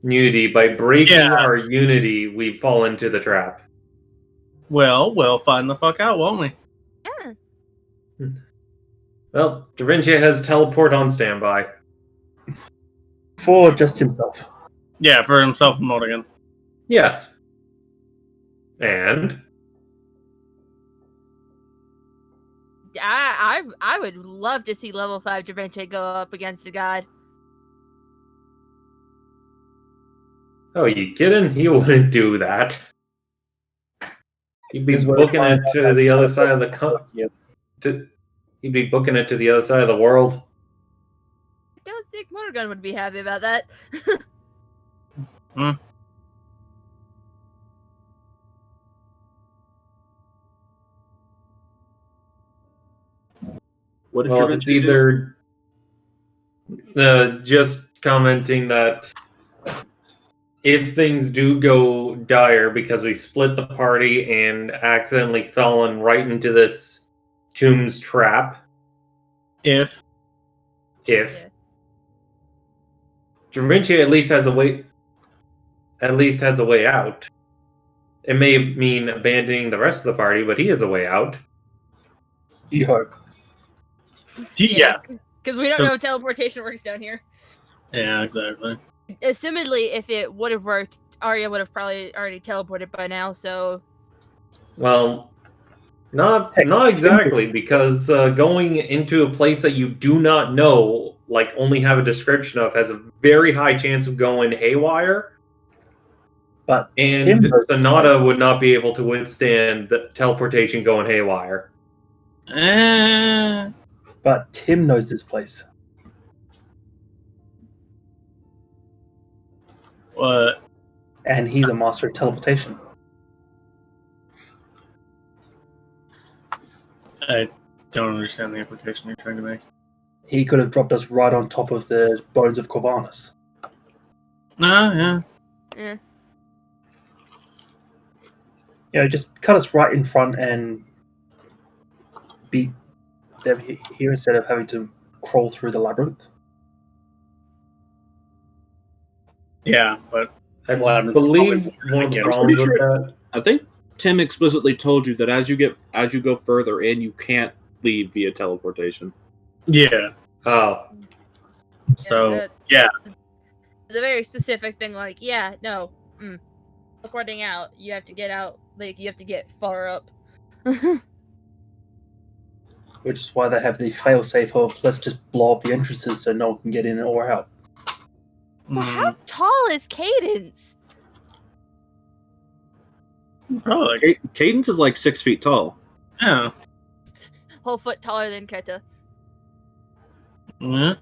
Unity. By breaking Yeah. our unity, we fall into the trap. Well, we'll find the fuck out, won't we? Yeah. Well, Da Vinci has teleport on standby. For just himself. Yeah, for himself and Morrigan. Yes. And I would love to see level 5 Da Vinci go up against a god. oh, you kidding? He wouldn't do that. He'd be Is where booking I it find to out the that other side of the Yeah. He'd be booking it to the other side of the world. I don't think Morgan would be happy about that. What did Well, you if it's do? either just commenting that if things do go dire because we split the party and accidentally fallen right into this tomb's trap, If if Da Vinci at least has a way out. It may mean abandoning the rest of the party, but he has a way out. You hope. yeah, Because we don't know how teleportation works down here. yeah, exactly. Assumedly, if it would have worked, Arya would have probably already teleported by now, so... Well, not exactly, because going into a place that you do not know, like only have a description of, has a very high chance of going haywire. But And Tim knows Sonata would not be able to withstand the teleportation going haywire. But Tim knows this place. What? And he's a master of teleportation. I don't understand the implication you're trying to make. He could have dropped us right on top of the bones of Corvanus. Yeah. Eh. You know, just cut us right in front and beat them here instead of having to crawl through the labyrinth. Yeah, but I Labyrinth believe probably one of the against- problems with pretty that. I think Tim explicitly told you that as you go further in, you can't leave via teleportation. yeah. Oh, So Yeah, it's a very specific thing, like, teleporting out, you have to get out, like, you have to get far up. Which is why they have the failsafe of let's just blow up the entrances so no one can get in or out. Well, how tall is Cadence? Probably like, Cadence is like 6 feet tall. yeah. Whole foot taller than Keta. Yeah.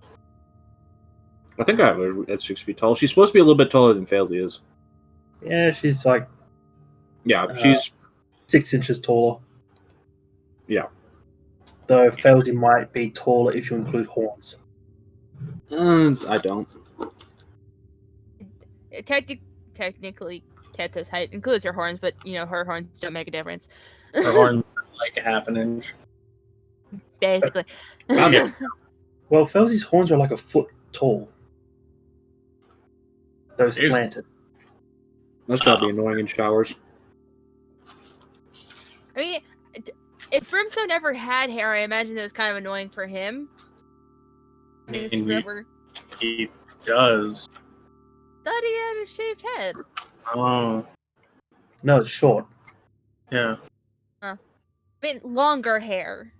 I think I have her at 6 feet tall. She's supposed to be a little bit taller than Failsy is. Yeah, she's like Yeah, she's 6 inches taller. Yeah. Though Failsy might be taller if you include horns. I don't. Technically, Keta's height includes her horns, but, her horns don't make a difference. Her horn like half an inch. Basically. Yeah. Well, Failsy's horns are like a foot tall. Though Jeez. slanted. That's gotta be annoying in showers. I mean, if Brimstone never had hair, I imagine it was kind of annoying for him. Being a And scrubber. he does. Thought he had a shaved head. Oh, No, it's short. yeah. I mean, longer hair.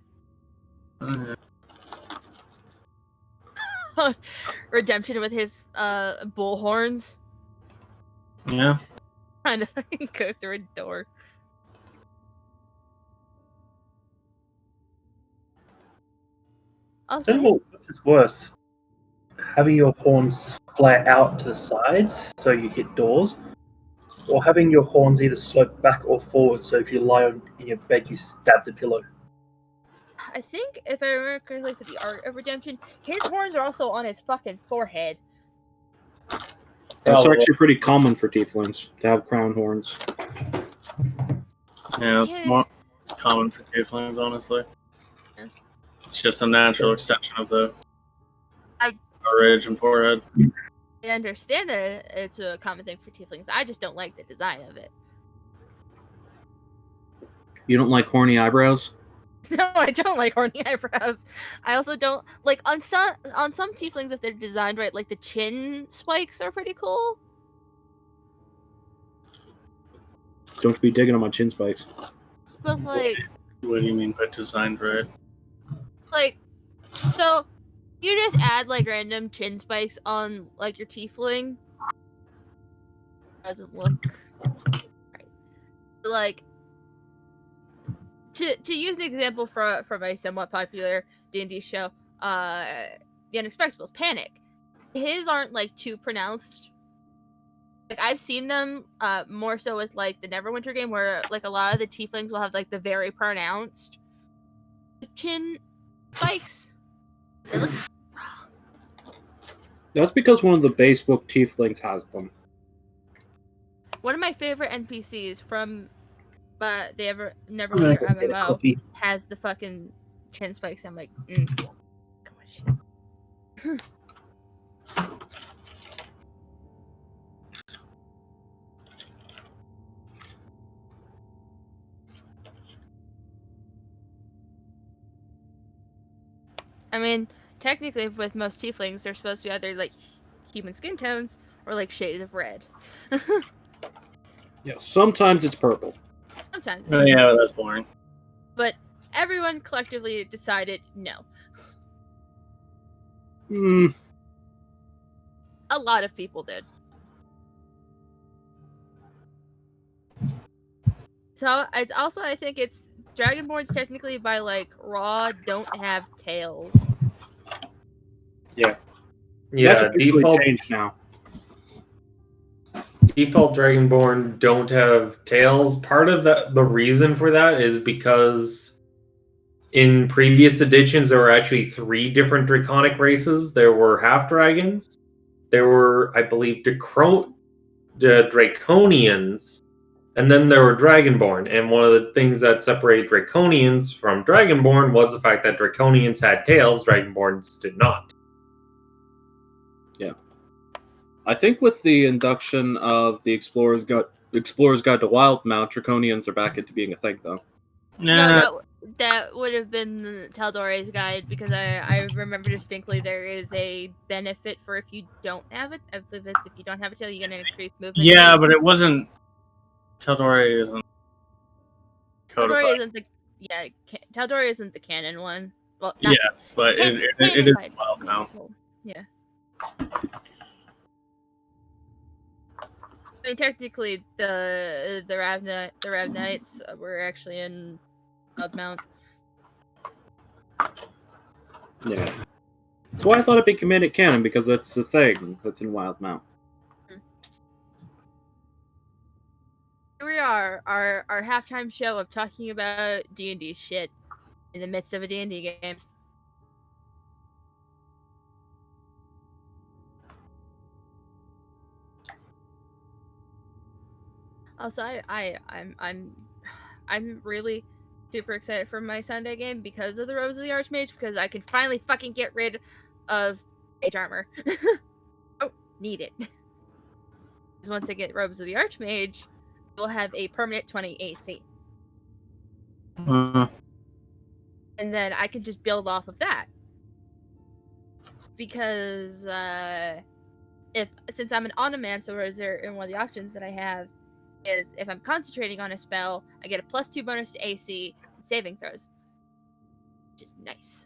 Redemption with his bull horns. Yeah. Trying to fucking go through a door. I Also, don't know which is worse. Having your horns flare out to the sides so you hit doors, or having your horns either slope back or forward so if you lie in your bed you stab the pillow. I think, if I remember correctly, for the Art of Redemption, his horns are also on his fucking forehead. That's Oh, actually pretty common for tieflings to have crown horns. Yeah, Yeah. it's more common for tieflings, honestly. Yeah. It's just a natural extension of the I- ridge and forehead. I understand that it's a common thing for tieflings. I just don't like the design of it. You don't like horny eyebrows? No, I don't like horny eyebrows. I also don't like on some tieflings, if they're designed right, like the chin spikes are pretty cool. Don't be digging on my chin spikes. But like What do you mean by designed right? so you just add like random chin spikes on like your tiefling. Doesn't look right. Like to use an example from a somewhat popular D&D show, The Unexpectables, Panic. His aren't like too pronounced. Like I've seen them more so with like the Neverwinter game, where like a lot of the tieflings will have like the very pronounced chin spikes. It looks That's because one of the base book tieflings has them. one of my favorite NPCs from they ever never I'm gonna Never go get a MMO coffee. has the fucking chin spikes. I'm like, come on, shit. I mean, technically, with most tieflings, they're supposed to be either like human skin tones or like shades of red. Yeah, sometimes it's purple. Sometimes, Oh, yeah, that's boring. but everyone collectively decided no. Hmm. A lot of people did. So it's also, I think it's Dragonborns technically by like raw don't have tails. Yeah, Yeah, that's officially default changed now. default Dragonborn don't have tails. Part of the reason for that is because in previous editions there were actually 3 different draconic races. There were half dragons. There were, I believe, the Draconians, and then there were Dragonborn. And one of the things that separated Draconians from Dragonborn was the fact that Draconians had tails, Dragonborns did not. I think with the induction of the Explorer's Guide to Wildmount, Draconians are back into being a thing, though. No, that would have been Tal'Dore's guide, because I remember distinctly there is a benefit for if you don't have it. I believe it's if you don't have a tail, you get an increased movement. Yeah, speed. but it wasn't. Tal'Dore isn't codified. Tal'Dore isn't Tal'Dore isn't the canon one. Well, not Yeah, but it is canonified, wild now. so, yeah. I mean, technically, the Ravnites were actually in Cloudmount. Yeah. That's why I thought it'd be comedic canon, because that's the thing that's in Wildmount. Here we are, our halftime show of talking about D&D shit in the midst of a D&D game. Also, I'm really super excited for my Sunday game because of the Robes of the Archmage, because I can finally fucking get rid of Mage Armor. Oh, need it. Because once I get Robes of the Archmage, we'll have a permanent 20 AC. And then I can just build off of that. Because since I'm an Onomancer, and one of the options that I have is if I'm concentrating on a spell, I get a +2 bonus to AC and saving throws, which is nice.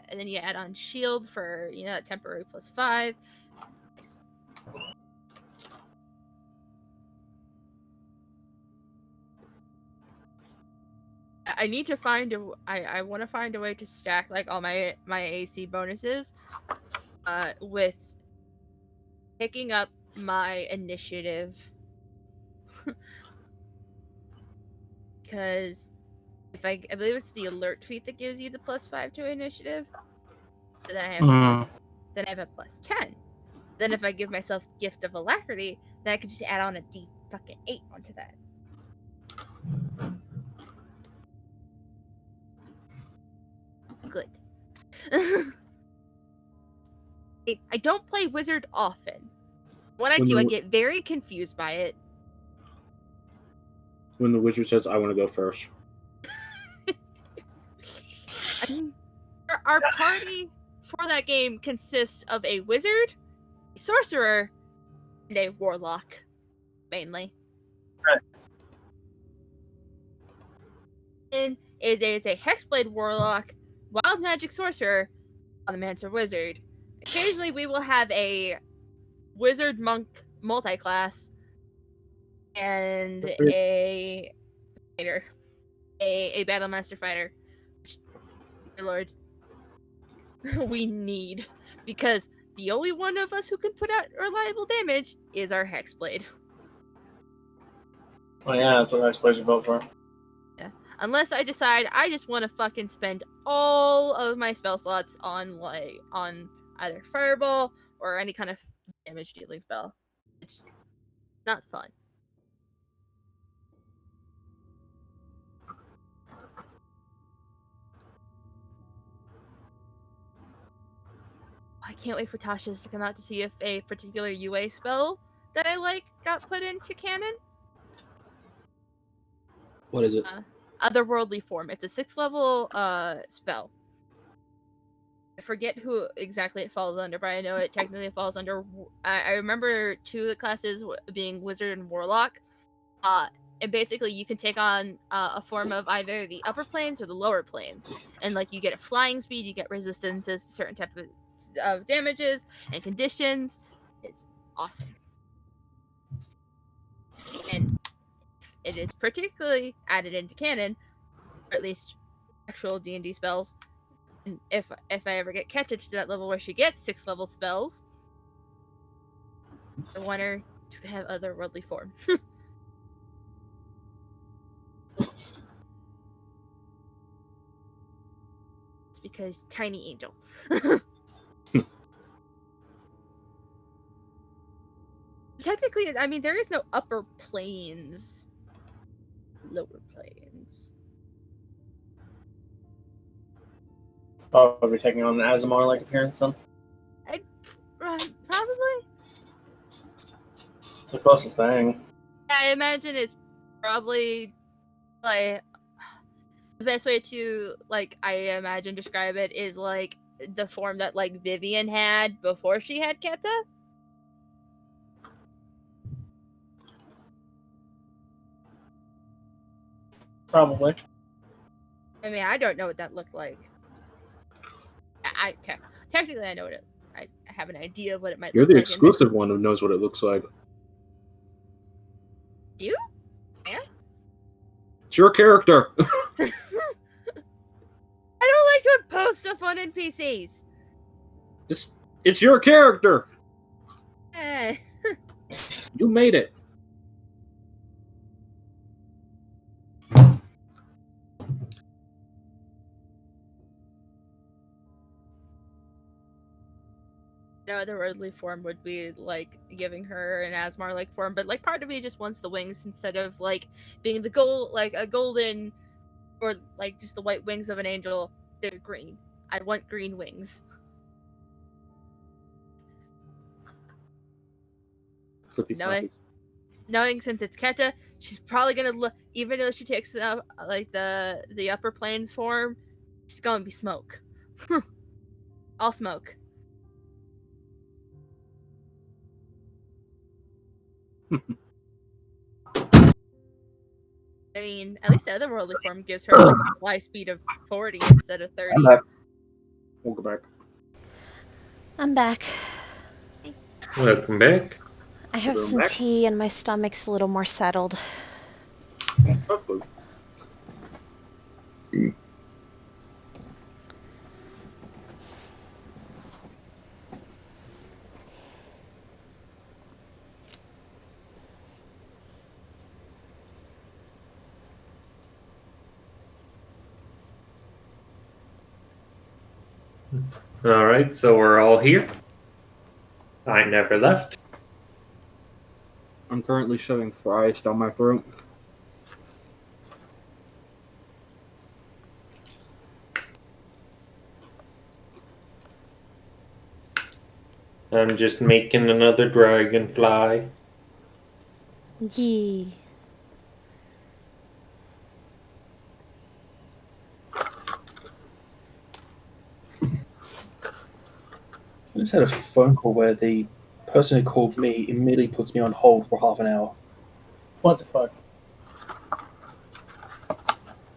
And then you add on shield for that temporary +5. Nice. I need to find I want to find a way to stack like all my AC bonuses with picking up my initiative. Because if I believe it's the alert feat that gives you the +5 to initiative. So then I have then I have a +10. Then if I give myself Gift of Alacrity, then I can just add on a D8 onto that. Good. I don't play Wizard often. When I do, I get very confused by it. When the wizard says, "I want to go first." Our party for that game consists of a wizard, a sorcerer, and a warlock, mainly. Right. And it is a Hexblade warlock, wild magic sorcerer, Onomancer wizard. Occasionally, we will have a wizard monk multi-class and a fighter, a battle master fighter. Dear Lord, we need, because the only one of us who can put out reliable damage is our Hexblade. Oh yeah, that's what Hexblades are built for. Yeah, unless I decide I just want to fucking spend all of my spell slots on either fireball or any kind of damage dealing spell. It's not fun. I can't wait for Tasha's to come out to see if a particular UA spell that I like got put into canon. What is it? Otherworldly Form. It's a 6th level spell. I forget who exactly it falls under, but I know it technically falls under. I remember 2 of the classes being Wizard and Warlock. And basically, you can take on a form of either the upper planes or the lower planes, and like you get a flying speed, you get resistances to certain type of damages and conditions. It's awesome, and it is particularly added into canon, or at least actual D&D spells. And if I ever get Ketcha to that level where she gets 6th level spells, I want her to have otherworldly form. It's because tiny angel. Technically, I mean, there is no upper planes, lower planes. Oh, are we taking on an Azamar-like appearance then? Probably. The closest thing. I imagine it's probably like the best way to I imagine describe it is like the form that like Vivian had before she had Keta. Probably. I mean, I don't know what that looked like. Technically I know what I have an idea of what it might You're look the like. exclusive one who knows what it looks like. You? Yeah? It's your character. I don't like to post stuff on NPCs. It's your character. Eh. You made it. No otherworldly form would be like giving her an Asmar like form, but like part of me just wants the wings instead of like being the a golden or like just the white wings of an angel. They're green. I want green wings. Flippy floppies. Knowing since it's Keta, she's probably gonna look. Even though she takes like the upper planes form, she's gonna be smoke. All smoke. I mean, at least the otherworldly form gives her like a fly speed of 40 instead of 30. I'm back. We'll go back. I'm back. Welcome back. I have Welcome some back. tea and my stomach's a little more settled. All right, so we're all here. I never left. I'm currently shoving fries down my throat. I'm just making another dragonfly. Yee. I just had a phone call where the person who called me immediately puts me on hold for half an hour. What the fuck?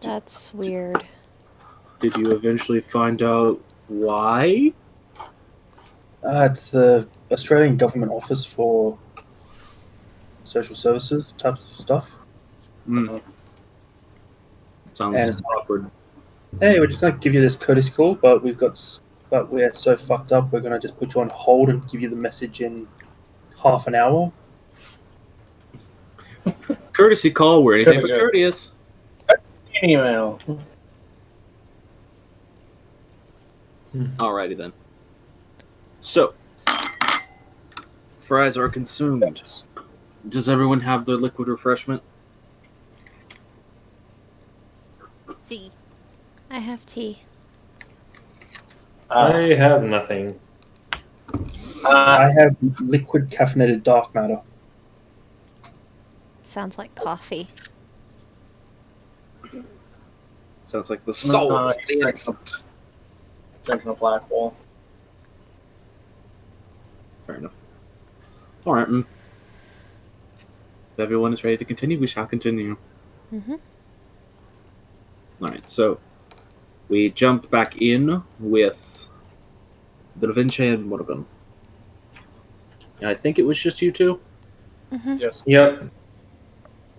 That's weird. Did you eventually find out why? It's the Australian Government Office for Social Services type of stuff. Mm. Sounds And- awkward. Hey, we're just going to give you this courtesy call, but we're so fucked up, we're going to just put you on hold and give you the message in half an hour. Courtesy call where anything was Sure. courteous. Email. Alrighty then. So, fries are consumed. Does everyone have their liquid refreshment? See. I have tea. I have nothing. I have liquid caffeinated dark matter. Sounds like coffee. Sounds like the soul of the instant. Drinking a black hole. Fair enough. Alright. If everyone is ready to continue, we shall continue. Mm-hmm. Alright, so we jump back in with the Da Vinci and Morgan. And I think it was just you two? Mm-hmm. Yes. Yep.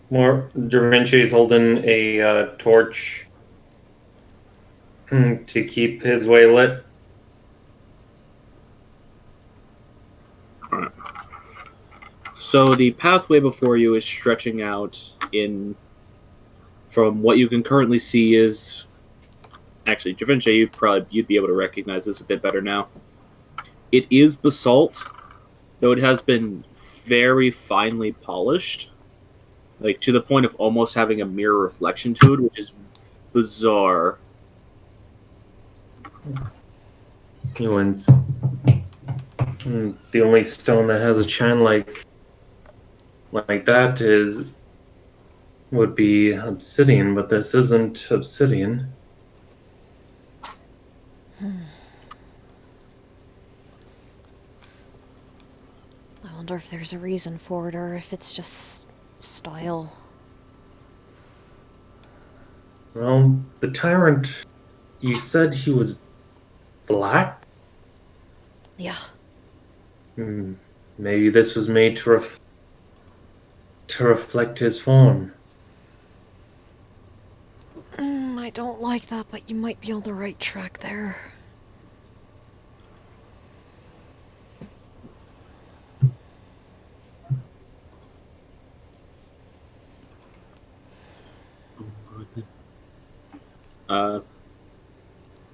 More Da Vinci's holding a torch to keep his way lit. So the pathway before you is stretching out in, from what you can currently see is, actually, Da Vinci, you'd be able to recognize this a bit better now. It is basalt, though it has been very finely polished, like to the point of almost having a mirror reflection to it, which is bizarre. The only stone that has a shine like that would be obsidian, but this isn't obsidian. I wonder if there's a reason for it or if it's just style. Well, the tyrant, you said he was black? Yeah. Maybe this was made to reflect his form. I don't like that, but you might be on the right track there.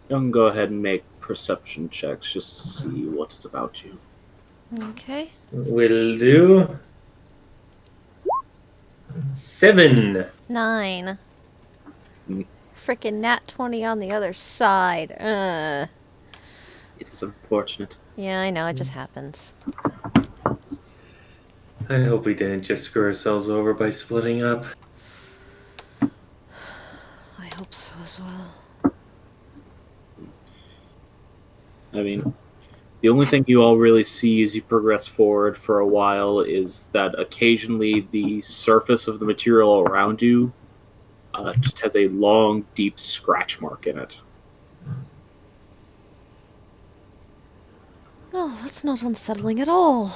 You can go ahead and make perception checks just to see what is about you. Okay. Will do. 7. 9. Mm. Frickin' nat 20 on the other side. It is unfortunate. Yeah, I know, it just happens. I hope we didn't just screw ourselves over by splitting up. I hope so as well. I mean, the only thing you all really see as you progress forward for a while is that occasionally the surface of the material around you just has a long, deep scratch mark in it. Oh, that's not unsettling at all.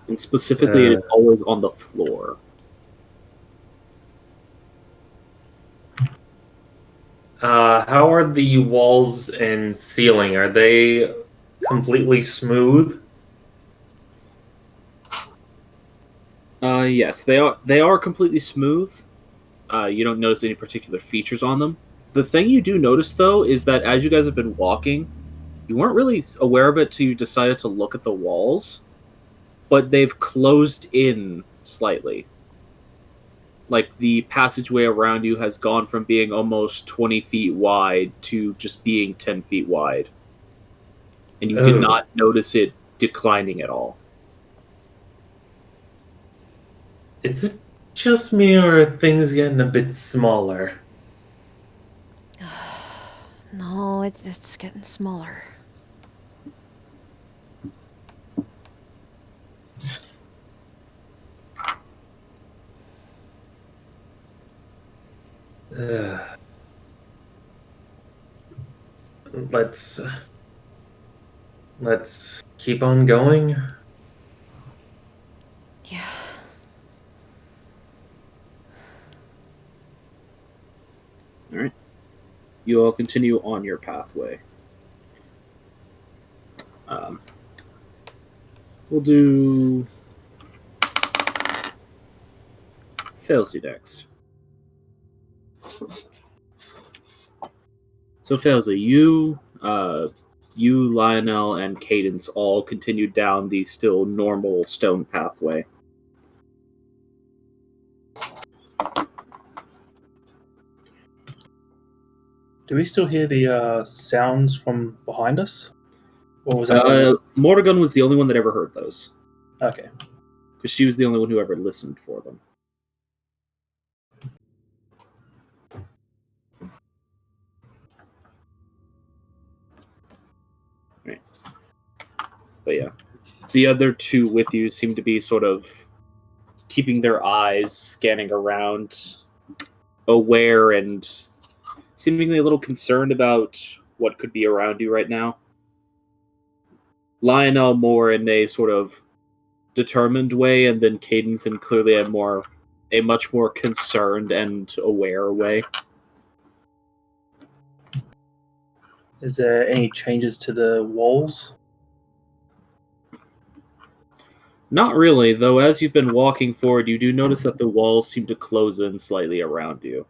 And specifically, it is always on the floor. How are the walls and ceiling? Are they completely smooth? Yes, they are. They are completely smooth. You don't notice any particular features on them. The thing you do notice, though, is that as you guys have been walking, you weren't really aware of it till you decided to look at the walls, but they've closed in slightly. Like, the passageway around you has gone from being almost 20 feet wide to just being 10 feet wide. And you did Oh. not notice it declining at all. Is it just me, or are things getting a bit smaller? No, it's getting smaller. Let's keep on going. Yeah. Alright. You all continue on your pathway. We'll do Failsy next. So, Failsy, you, Lionel, and Cadence all continued down the still normal stone pathway. Do we still hear the sounds from behind us? Or was that Morrigan was the only one that ever heard those, okay? because she was the only one who ever listened for them. Right. But yeah, the other two with you seem to be sort of keeping their eyes scanning around, aware and seemingly a little concerned about what could be around you right now. Lionel more in a sort of determined way, and then Cadence in clearly a much more concerned and aware way. Is there any changes to the walls? Not really, though as you've been walking forward, you do notice that the walls seem to close in slightly around you.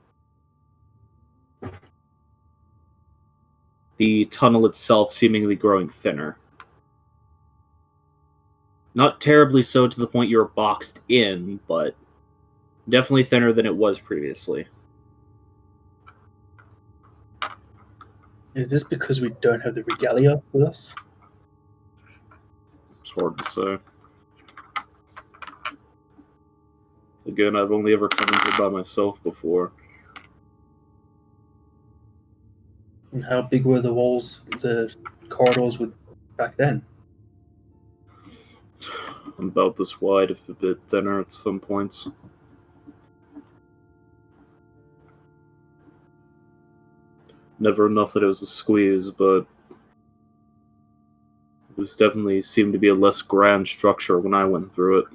The tunnel itself seemingly growing thinner. Not terribly so to the point you're boxed in, but definitely thinner than it was previously. Is this because we don't have the regalia with us? It's hard to say. Again, I've only ever come in here by myself before. And how big were the walls, the corridors with back then? About this wide, if a bit thinner at some points. Never enough that it was a squeeze, but it was definitely seemed to be a less grand structure when I went through it.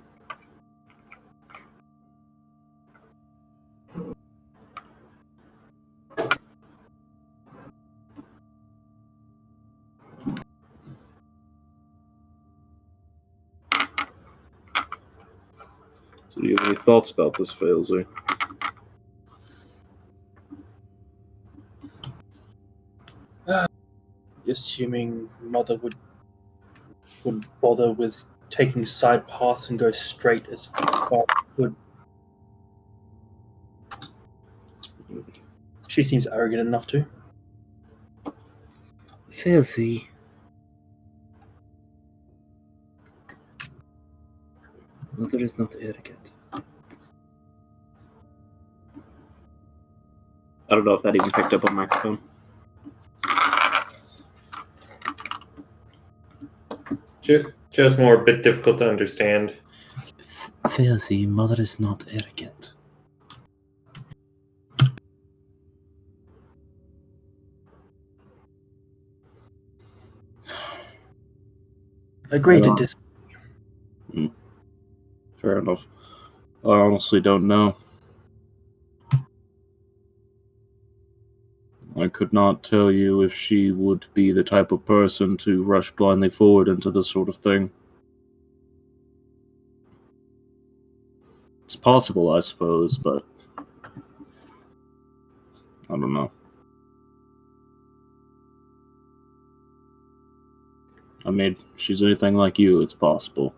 So do you have any thoughts about this, Failsy? Assuming Mother would bother with taking side paths and go straight as far as she could. She seems arrogant enough to. Failsy. Mother is not arrogant. I don't know if that even picked up on microphone. Just more a bit difficult to understand. Failsy, Mother is not arrogant. Agree to disagree. Fair enough. I honestly don't know. I could not tell you if she would be the type of person to rush blindly forward into this sort of thing. It's possible, I suppose, but I don't know. I mean, if she's anything like you, it's possible.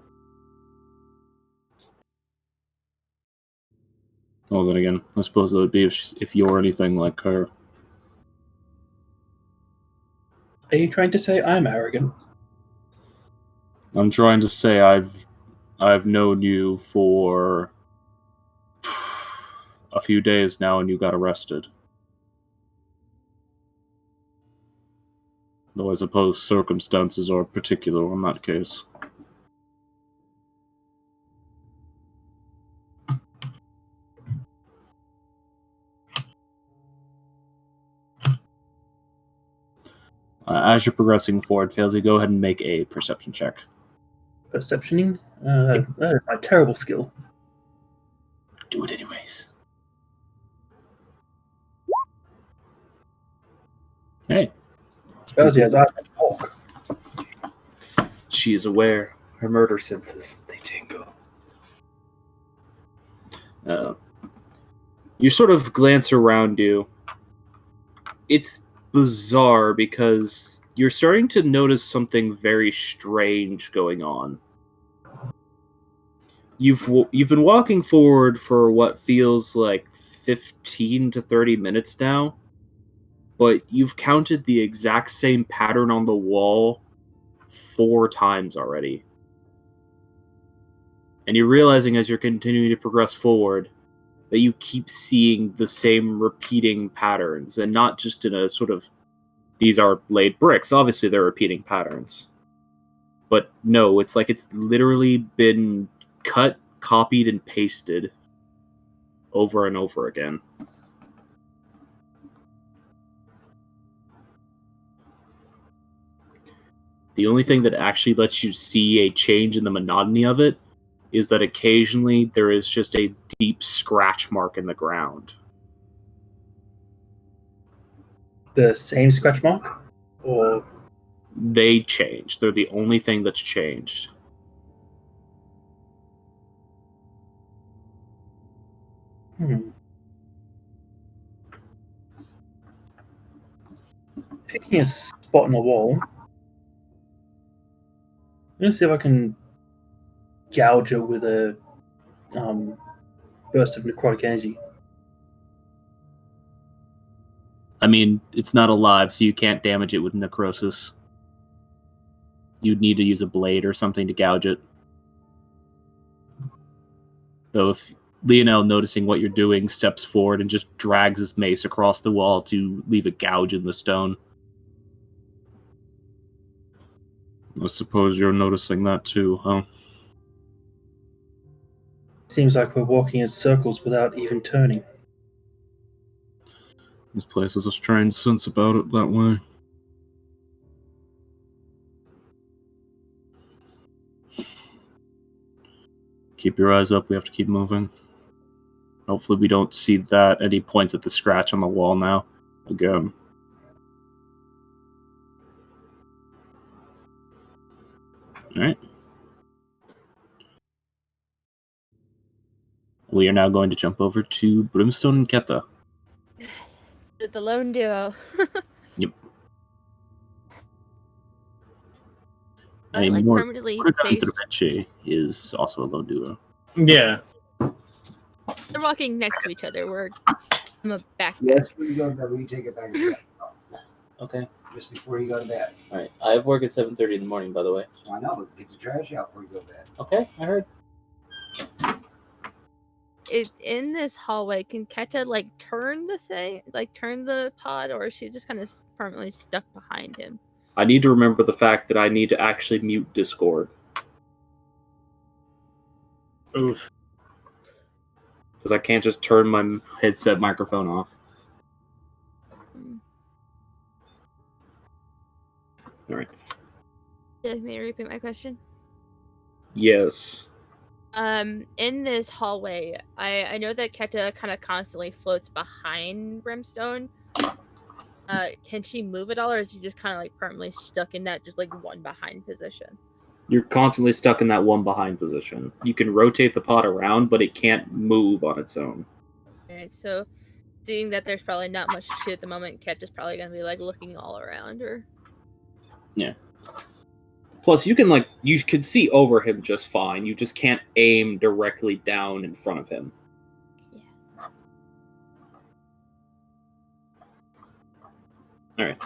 Well, then again, I suppose that would be if you're anything like her. Are you trying to say I'm arrogant? I'm trying to say I've known you for a few days now, and you got arrested. Though I suppose circumstances are particular in that case. As you're progressing forward, Failsy, go ahead and make a perception check. Perceptioning? That is my terrible skill. Do it anyways. Hey. Spells has eyes like a hawk. She is aware. Her murder senses, they tingle. You sort of glance around you. It's bizarre because you're starting to notice something very strange going on. You've been walking forward for what feels like 15 to 30 minutes now, but you've counted the exact same pattern on the wall 4 times already. And you're realizing as you're continuing to progress forward that you keep seeing the same repeating patterns, and not just in a sort of, these are laid bricks, obviously they're repeating patterns. But no, it's like it's literally been cut, copied, and pasted over and over again. The only thing that actually lets you see a change in the monotony of it is that occasionally there is just a deep scratch mark in the ground. The same scratch mark? Or They change. They're the only thing that's changed. Picking a spot on the wall. I'm going to see if I can gouge it with a burst of necrotic energy. I mean, it's not alive, so you can't damage it with necrosis. You'd need to use a blade or something to gouge it. Though if Lionel, noticing what you're doing, steps forward and just drags his mace across the wall to leave a gouge in the stone. I suppose you're noticing that too, huh? Seems like we're walking in circles without even turning. This place has a strange sense about it that way. Keep your eyes up, we have to keep moving. Hopefully we don't see that. And he points at the scratch on the wall now. Again. Alright. We are now going to jump over to Brimstone and Keta. The lone duo. Yep. I like more permanently Mordecai faced. Da Vinci is also a lone duo. Yeah. They're walking next to each other. I'm a backpack. Yes, when you go to bed, will you take it back to bed? Okay. Just before you go to bed. Alright. I have work at 7:30 in the morning, by the way. Why not? But get the trash out before you go to bed. Okay, I heard. In this hallway, can Keta like turn the thing, like turn the pod, or is she just kind of permanently stuck behind him? I need to remember the fact that I need to actually mute Discord. Oof. Because I can't just turn my headset microphone off. Alright. Would you like me to repeat my question? Yes. In this hallway, I know that Keta kind of constantly floats behind Brimstone. Can she move at all, or is she just kind of like permanently stuck in that just like one behind position? You're constantly stuck in that one behind position. You can rotate the pod around, but it can't move on its own. Alright, so seeing that there's probably not much to at the moment, Keta's probably gonna be like looking all around her. Yeah. Plus, you can see over him just fine. You just can't aim directly down in front of him. Yeah. All right.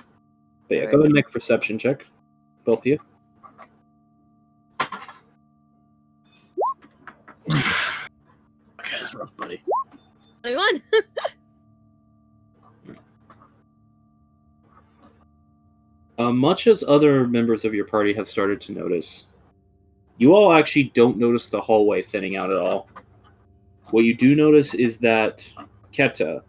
But yeah, go ahead and make a perception check, both of you. Okay, that's rough, buddy. 21. Much as other members of your party have started to notice, you all actually don't notice the hallway thinning out at all. What you do notice is that, Keta,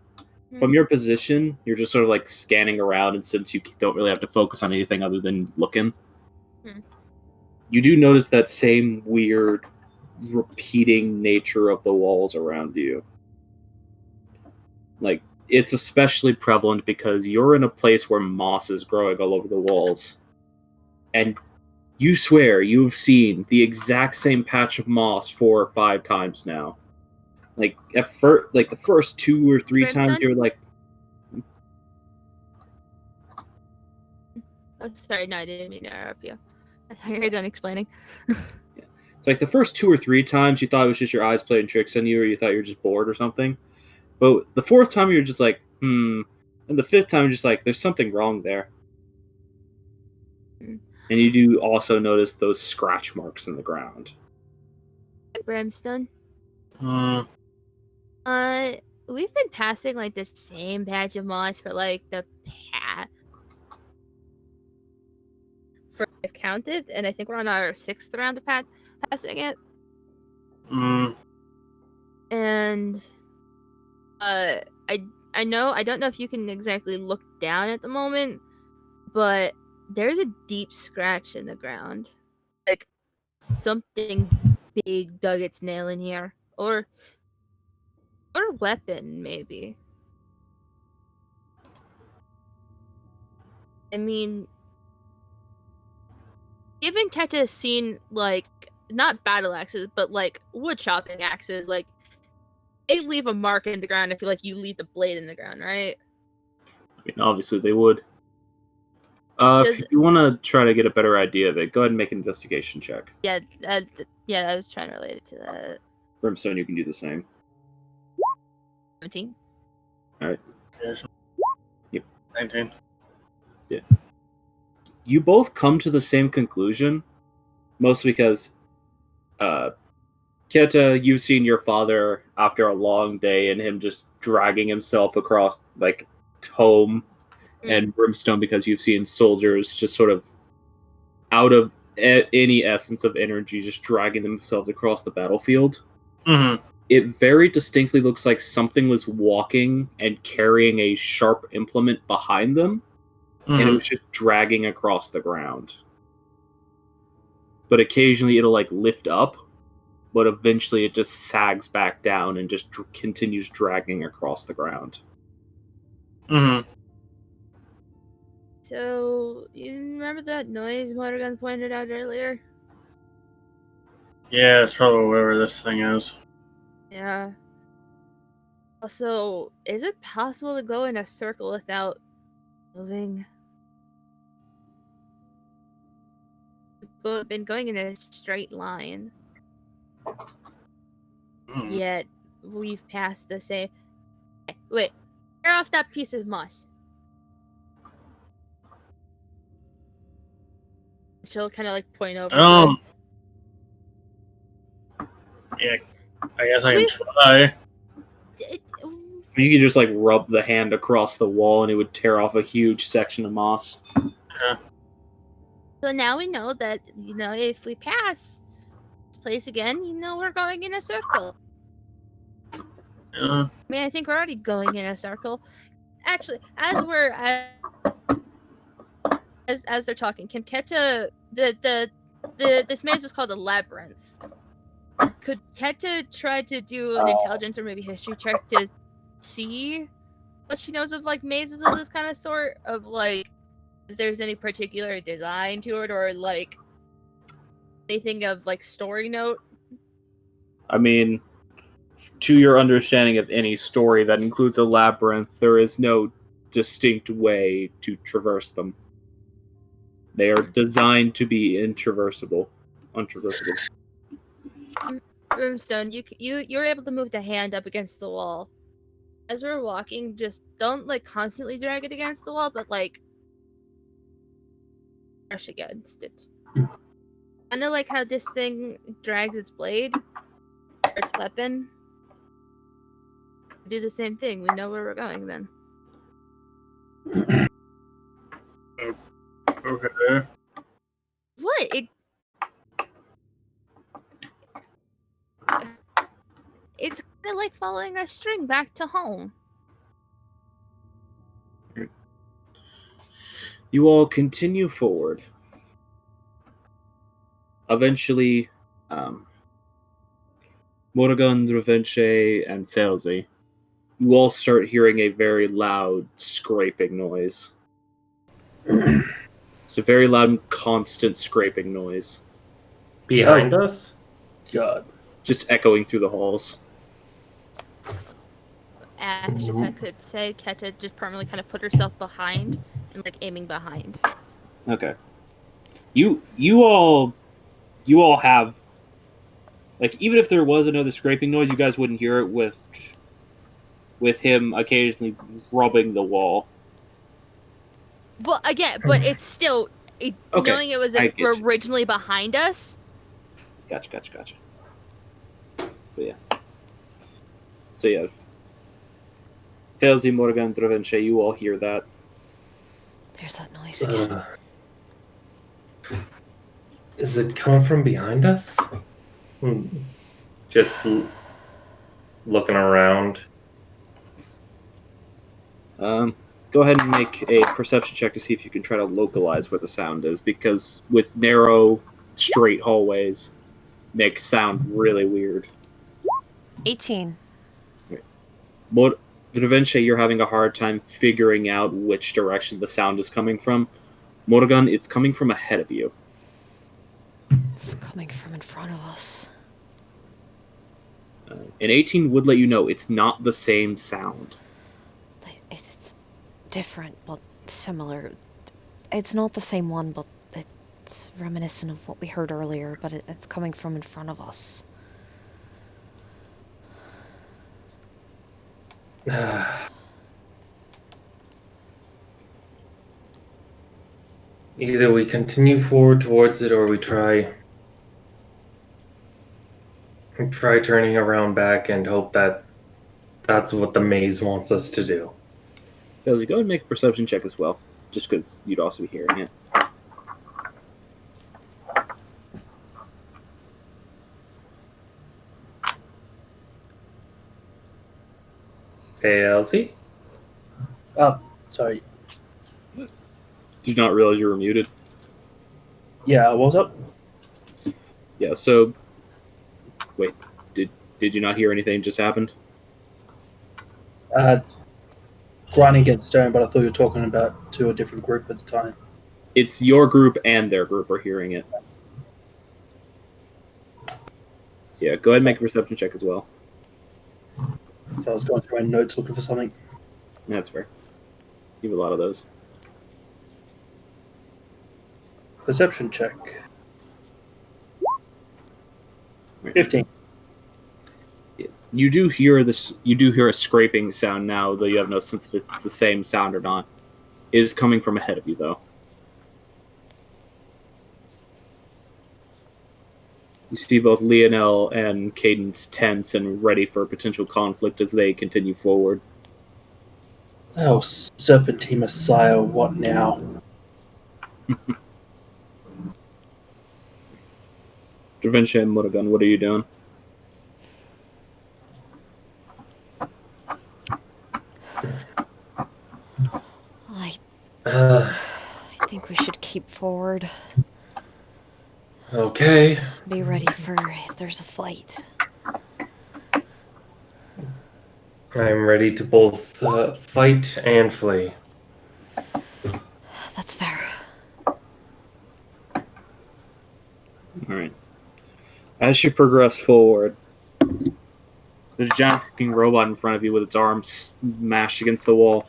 from your position, you're just sort of like scanning around, and since you don't really have to focus on anything other than looking, you do notice that same weird, repeating nature of the walls around you. Like, it's especially prevalent because you're in a place where moss is growing all over the walls. And you swear you've seen the exact same patch of moss 4 or 5 times now. Like at first, like the first 2 or 3 times, Brimstone? you were like, Oh, sorry, no, I didn't mean to interrupt you. I thought you were done explaining. it's like the first 2 or 3 times you thought it was just your eyes playing tricks on you, or you thought you were just bored or something. But the 4th time you're just like, and the 5th time you're just like, there's something wrong there. Mm. And you do also notice those scratch marks in the ground. Brimstone. Hmm. We've been passing like the same patch of moss for like the past. I've counted, and I think we're on our 6th round of passing it. Hmm. And I know I don't know if you can exactly look down at the moment, but there's a deep scratch in the ground, like something big dug its nail in here, or a weapon maybe. I mean, given Keta has seen like not battle axes, but like wood chopping axes, like they leave a mark in the ground. I feel like you leave the blade in the ground, right? I mean, obviously they would. Does- If you want to try to get a better idea of it, go ahead and make an investigation check. Yeah, I was trying to relate it to that. Brimstone, you can do the same. 17. Alright. Yep. 19. You both come to the same conclusion, mostly because, Keta, you've seen your father after a long day and him just dragging himself across, like, home, and Brimstone, because you've seen soldiers just sort of out of any essence of energy just dragging themselves across the battlefield. Mm-hmm. It very distinctly looks like something was walking and carrying a sharp implement behind them, and it was just dragging across the ground. But occasionally it'll like lift up, but eventually it just sags back down and just continues dragging across the ground. Mm-hmm. So, you remember that noise Morgan pointed out earlier? Yeah, it's probably wherever this thing is. Yeah. Also, is it possible to go in a circle without moving? Been going in a straight line, Hmm. yet we've passed the same. Wait, tear off that piece of moss. She'll kind of like point over. to Yeah, I guess I can Wait. try. it. You could just like rub the hand across the wall and it would tear off a huge section of moss. So now we know that, if we pass this place again, we're going in a circle. Yeah. I mean, I think we're already going in a circle. Actually, as we're as they're talking, can Keta this maze is called a labyrinth. Could Keta try to do an intelligence or maybe history check to see what she knows of like mazes of this kind of sort, of like if there's any particular design to it or like anything of like story note? I mean, to your understanding of any story that includes a labyrinth, there is no distinct way to traverse them. They are designed to be untraversable. Brimstone, you're able to move the hand up against the wall. As we're walking, just don't like constantly drag it against the wall, but like brush against it. Kind of like how this thing drags its blade or its weapon. Do the same thing. We know where we're going then. Okay. What? It's kind of like following a string back to home. You all continue forward. Eventually, Morgan, Dravenche, and Felsi, you all start hearing a very loud scraping noise. It's a very loud and constant scraping noise, Behind us? God. just echoing through the halls. Ash, if I could say, Keta just permanently kind of put herself behind and like aiming behind. Okay. You all have, like, even if there was another scraping noise, you guys wouldn't hear it with him occasionally rubbing the wall. Well, again, but it's still Okay, knowing it was I get you. originally behind us. Gotcha. So yeah. Felsi, Morgan, Dravenche, you all hear that. There's that noise again. Is it coming from behind us? Just looking around. Go ahead and make a perception check to see if you can try to localize where the sound is, because with narrow, straight hallways, make sound really weird. 18. Dravenche, you're having a hard time figuring out which direction the sound is coming from. Morgan, it's coming from ahead of you. It's coming from in front of us. An 18 would let you know it's not the same sound. It's different, but similar. It's not the same one, but it's reminiscent of what we heard earlier, but it's coming from in front of us. Either we continue forward towards it or we try turning around back and hope that that's what the maze wants us to do. Felsi, go ahead and make a perception check as well, just because you'd also be hearing it. Hey, Elsie? Oh, sorry. Did you not realize you were muted? Yeah, what was up? Yeah, so... Wait, did you not hear anything just happened? Grinding against stone, but I thought you were talking about to a different group at the time. It's your group and their group are hearing it. So yeah, go ahead and make a perception check as well. So I was going through my notes looking for something. That's fair. You have a lot of those. Perception check. 15. You do hear this. You do hear a scraping sound now, though you have no sense if it's the same sound or not. It is coming from ahead of you, though. You see both Lionel and Cadence tense and ready for a potential conflict as they continue forward. Oh, Serpentine Messiah, what now? Dravenche and Muragan, what are you doing? I think we should keep forward. Okay. Just be ready for if there's a fight. I'm ready to both fight and flee. That's fair. Alright. As you progress forward, there's a giant fucking robot in front of you with its arms smashed against the wall.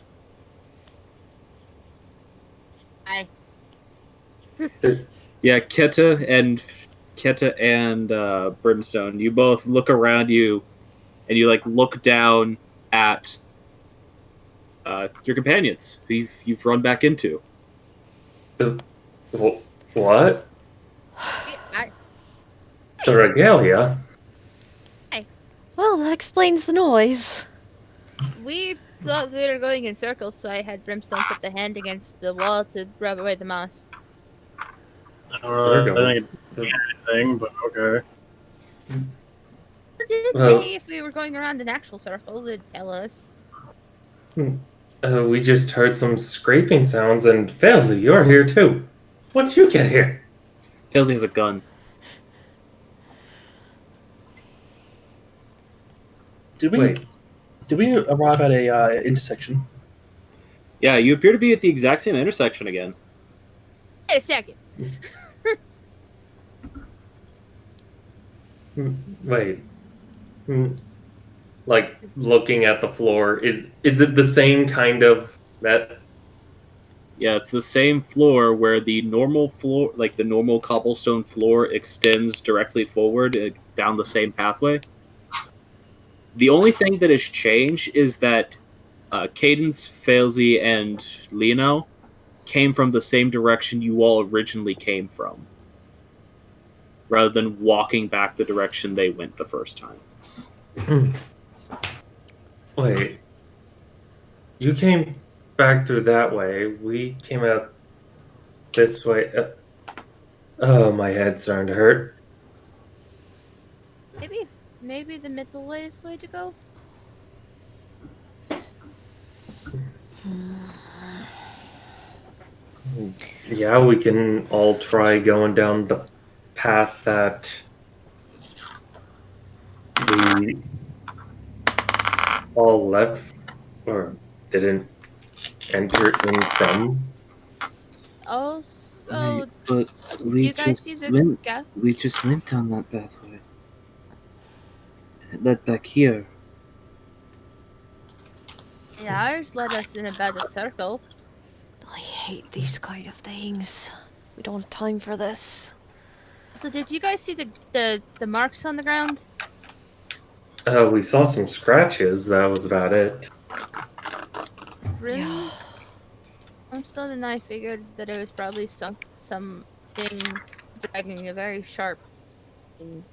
Hi. Yeah, Keta and Brimstone, you both look around you, and you like look down at your companions who you've run back into. What? The regalia? Well, that explains the noise. We thought we were going in circles, so I had Brimstone put the hand against the wall to rub away the moss. I don't think it's anything, but okay. Maybe if we were going around in actual circles, it'd tell us. We just heard some scraping sounds, and Felsi, you're here too. What'd you get here? Felsi has a gun. Did we arrive at a intersection? Yeah, you appear to be at the exact same intersection again. Wait a second. Wait. like looking at the floor. Is it the same kind of that? Yeah, it's the same floor where the normal floor, like the normal cobblestone floor, extends directly forward down the same pathway. The only thing that has changed is that Cadence, Failsy, and Lino came from the same direction you all originally came from, rather than walking back the direction they went the first time. Wait, you came back through that way. We came out this way. Oh, my head's starting to hurt. Maybe the middle way is the way to go. Yeah, we can all try going down the path that we all left or didn't enter in from. Oh, so But do you guys see the gap? we just went down that pathway. It led back here. Yeah, ours led us in about a circle. I hate these kind of things. We don't have time for this. So did you guys see the marks on the ground? We saw some scratches. That was about it. Runes? Homestone and I figured that it was probably something dragging a very sharp thing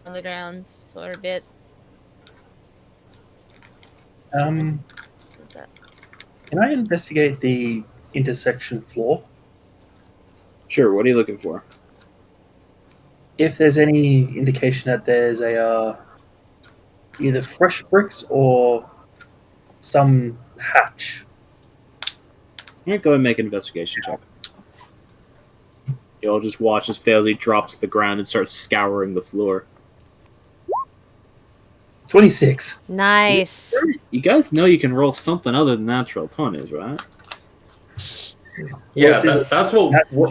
on the ground for a bit. Can I investigate the intersection floor? Sure, what are you looking for? If there's any indication that there's a either fresh bricks or some hatch. Alright, go ahead and make an investigation check. You'll just watch as Failsy drops to the ground and starts scouring the floor. 26. Nice. You guys know you can roll something other than natural 20s, right? Yeah, What's in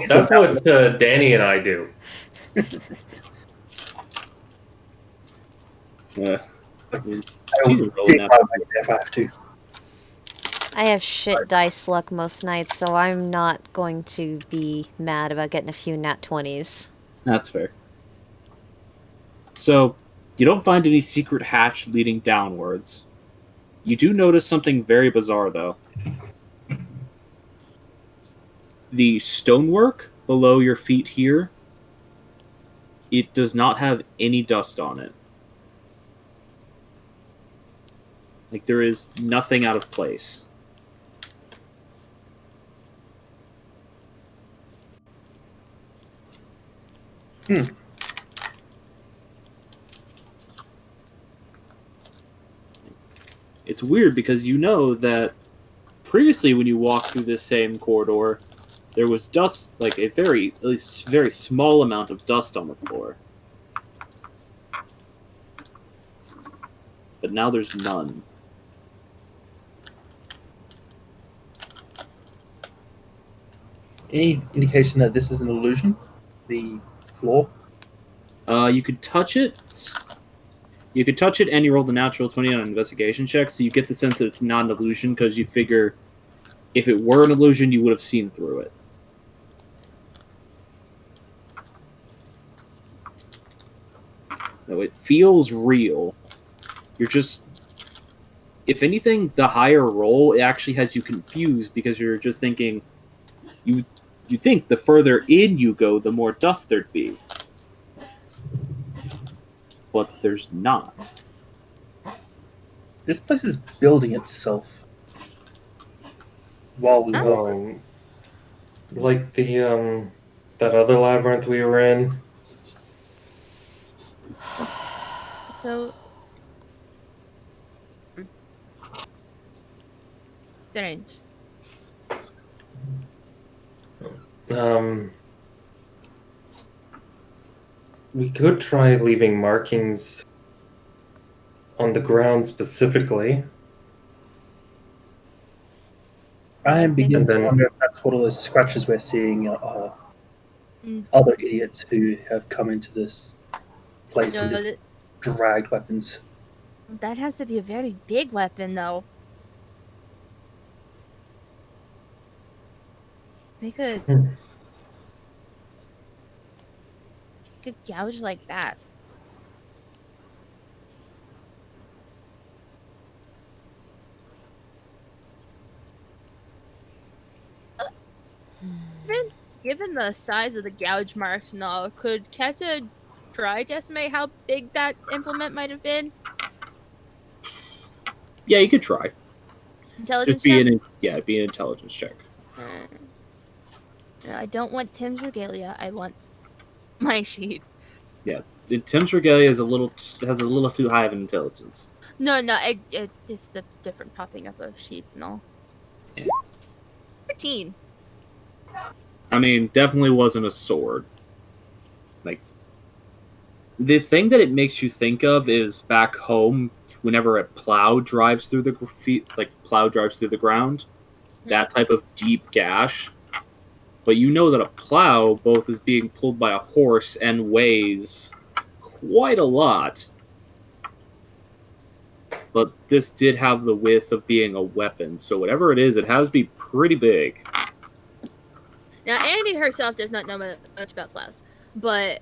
that's what Danny and I do. Yeah. I She's will rolling dig that. my way if I have to. I have shit dice luck most nights, so I'm not going to be mad about getting a few nat 20s. That's fair. So, you don't find any secret hatch leading downwards. You do notice something very bizarre, though. The stonework below your feet here, it does not have any dust on it. Like, there is nothing out of place. It's weird because you know that previously when you walked through this same corridor, there was dust, like at least very small amount of dust on the floor. But now there's none. Any indication that this is an illusion? The floor? You could touch it. You could touch it and you roll the natural 20 on an investigation check, so you get the sense that it's not an illusion because you figure if it were an illusion, you would have seen through it. No, it feels real. You're just... If anything, the higher roll, it actually has you confused because you're just thinking... You think the further in you go, the more dust there'd be. But there's not. This place is building itself. While we walk. Like the that other labyrinth we were in. So strange. We could try leaving markings on the ground specifically. I am beginning And then- to wonder if that's what all those scratches we're seeing are other idiots who have come into this place and No, just dragged weapons. That has to be a very big weapon, though. We could Hmm. gouge like that. Given the size of the gouge marks and all, could Keta try to estimate how big that implement might have been? Yeah, you could try. Intelligence Just be check? it'd be an intelligence check. No, I don't want Tim's regalia. I want my sheet. Yeah, Tim's regalia has a little too high of an intelligence. No, it's the different popping up of sheets and all. Yeah. 13. I mean, definitely wasn't a sword. Like, the thing that it makes you think of is back home, whenever a plow drives through the ground, that type of deep gash. But you know that a plow both is being pulled by a horse and weighs quite a lot. But this did have the width of being a weapon, so whatever it is, it has to be pretty big. Now, Andy herself does not know much about plows, but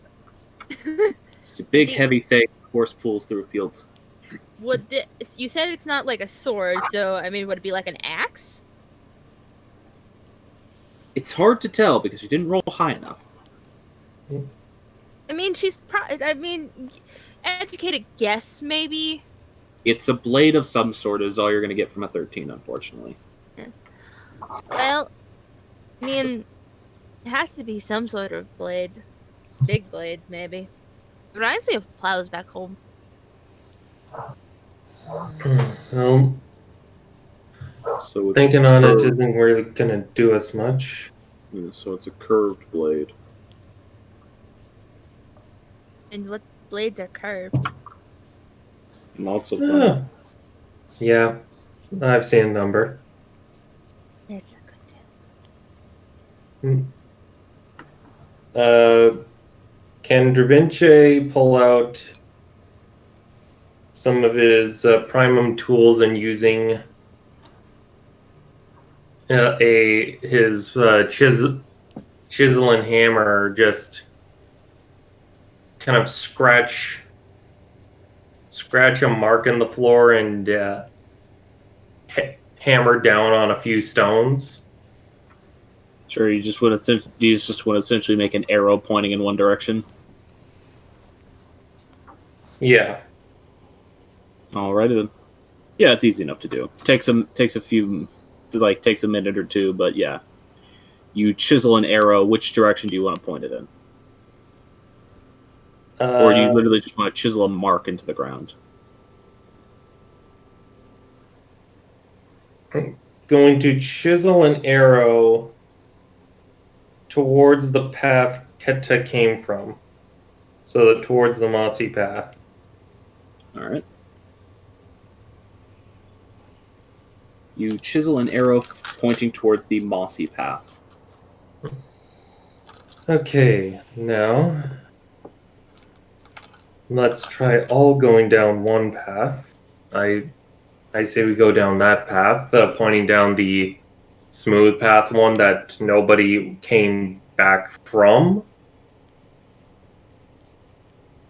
It's a big, heavy thing the horse pulls through a field. you said it's not like a sword, so I mean, would it be like an axe? It's hard to tell because you didn't roll high enough. I mean, educated guess maybe. It's a blade of some sort is all you're going to get from a 13, unfortunately. Well, I mean, it has to be some sort of blade. Big blade, maybe. It reminds me of plows back home. Well, So it's thinking on it curved. isn't really gonna do us much. Yeah, so it's a curved blade. And what blades are curved? Lots of them. Ah. Yeah, I've seen a number. It's a good Can Dravince pull out some of his primum tools and using his chisel and hammer, just kind of scratch a mark in the floor and hammer down on a few stones? Sure, you just want to essentially make an arrow pointing in one direction. Yeah. Alrighty then. Yeah, it's easy enough to do. Takes a minute or two, but yeah. You chisel an arrow. Which direction do you want to point it in? Or do you literally just want to chisel a mark into the ground? Going to chisel an arrow towards the path Keta came from. So towards the mossy path. Alright. You chisel an arrow pointing towards the mossy path. Okay, now let's try all going down one path. I say we go down that path, pointing down the smooth path one that nobody came back from.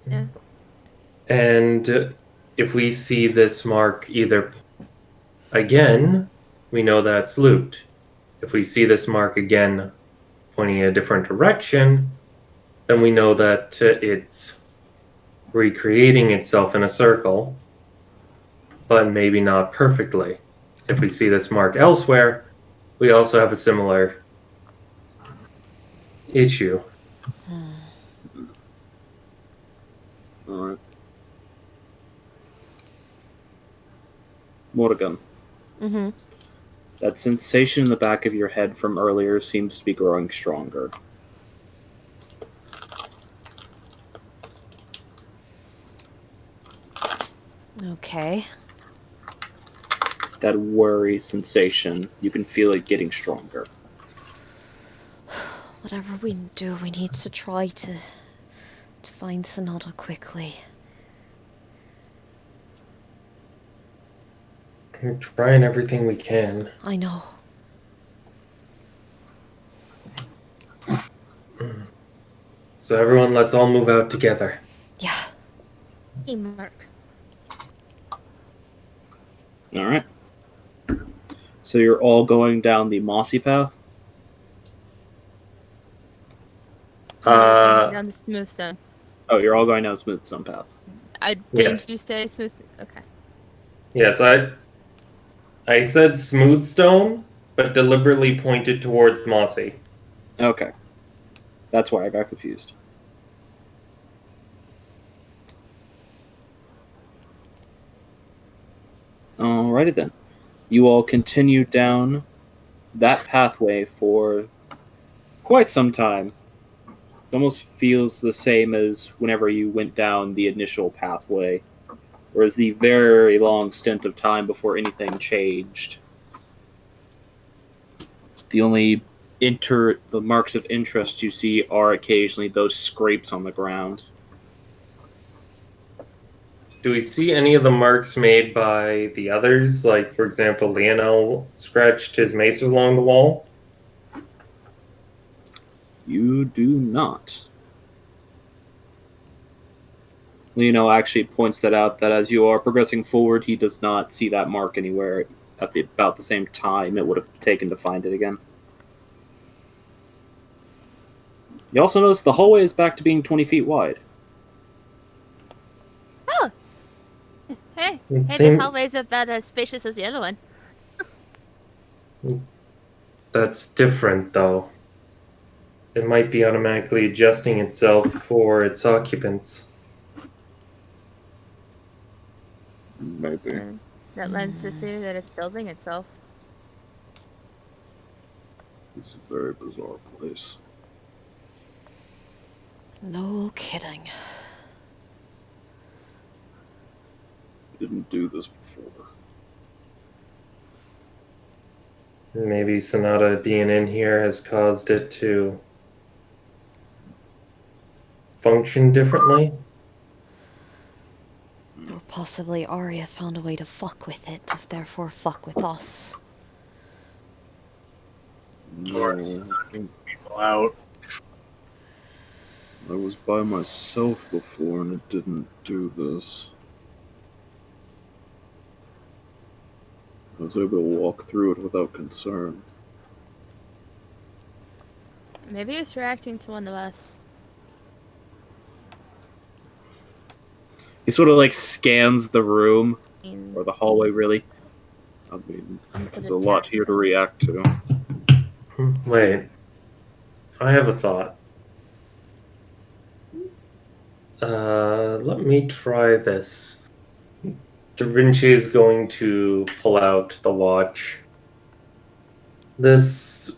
Yeah. And if we see this mark either again, we know that's loot. If we see this mark again pointing in a different direction, then we know that it's recreating itself in a circle, but maybe not perfectly. If we see this mark elsewhere, we also have a similar issue. Alright. Morgan. Mm-hmm. That sensation in the back of your head from earlier seems to be growing stronger. Okay. That worry sensation, you can feel it getting stronger. Whatever we do, we need to try to find Sonata quickly. We're trying everything we can. I know. So everyone, let's all move out together. Yeah. Teamwork. All right. So you're all going down the mossy path. Down the smooth stone. Oh, you're all going down smooth stone path. Didn't you say smooth? Okay. Yes, I said smooth stone, but deliberately pointed towards mossy. Okay. That's why I got confused. Alrighty then. You all continue down that pathway for quite some time. It almost feels the same as whenever you went down the initial pathway, whereas the very long stint of time before anything changed. The only the marks of interest you see are occasionally those scrapes on the ground. Do we see any of the marks made by the others? Like, for example, Lionel scratched his mace along the wall? You do not. Lionel actually points that out, that as you are progressing forward, he does not see that mark anywhere at about the same time it would have taken to find it again. You also notice the hallway is back to being 20 feet wide. Oh. Hey, this hallway's about as spacious as the other one. That's different, though. It might be automatically adjusting itself for its occupants. Maybe. That lends the theory that it's building itself. This is a very bizarre place. No kidding. Didn't do this before. Maybe Sonata being in here has caused it to function differently. Or possibly Arya found a way to fuck with it, to therefore fuck with us. Or sucking people out. I was by myself before and it didn't do this. I was able to walk through it without concern. Maybe it's reacting to one of us. He sort of like scans the room, In- or the hallway really. I mean, there's a lot here to react to. Wait. I have a thought. Let me try this. Da Vinci is going to pull out the watch. This.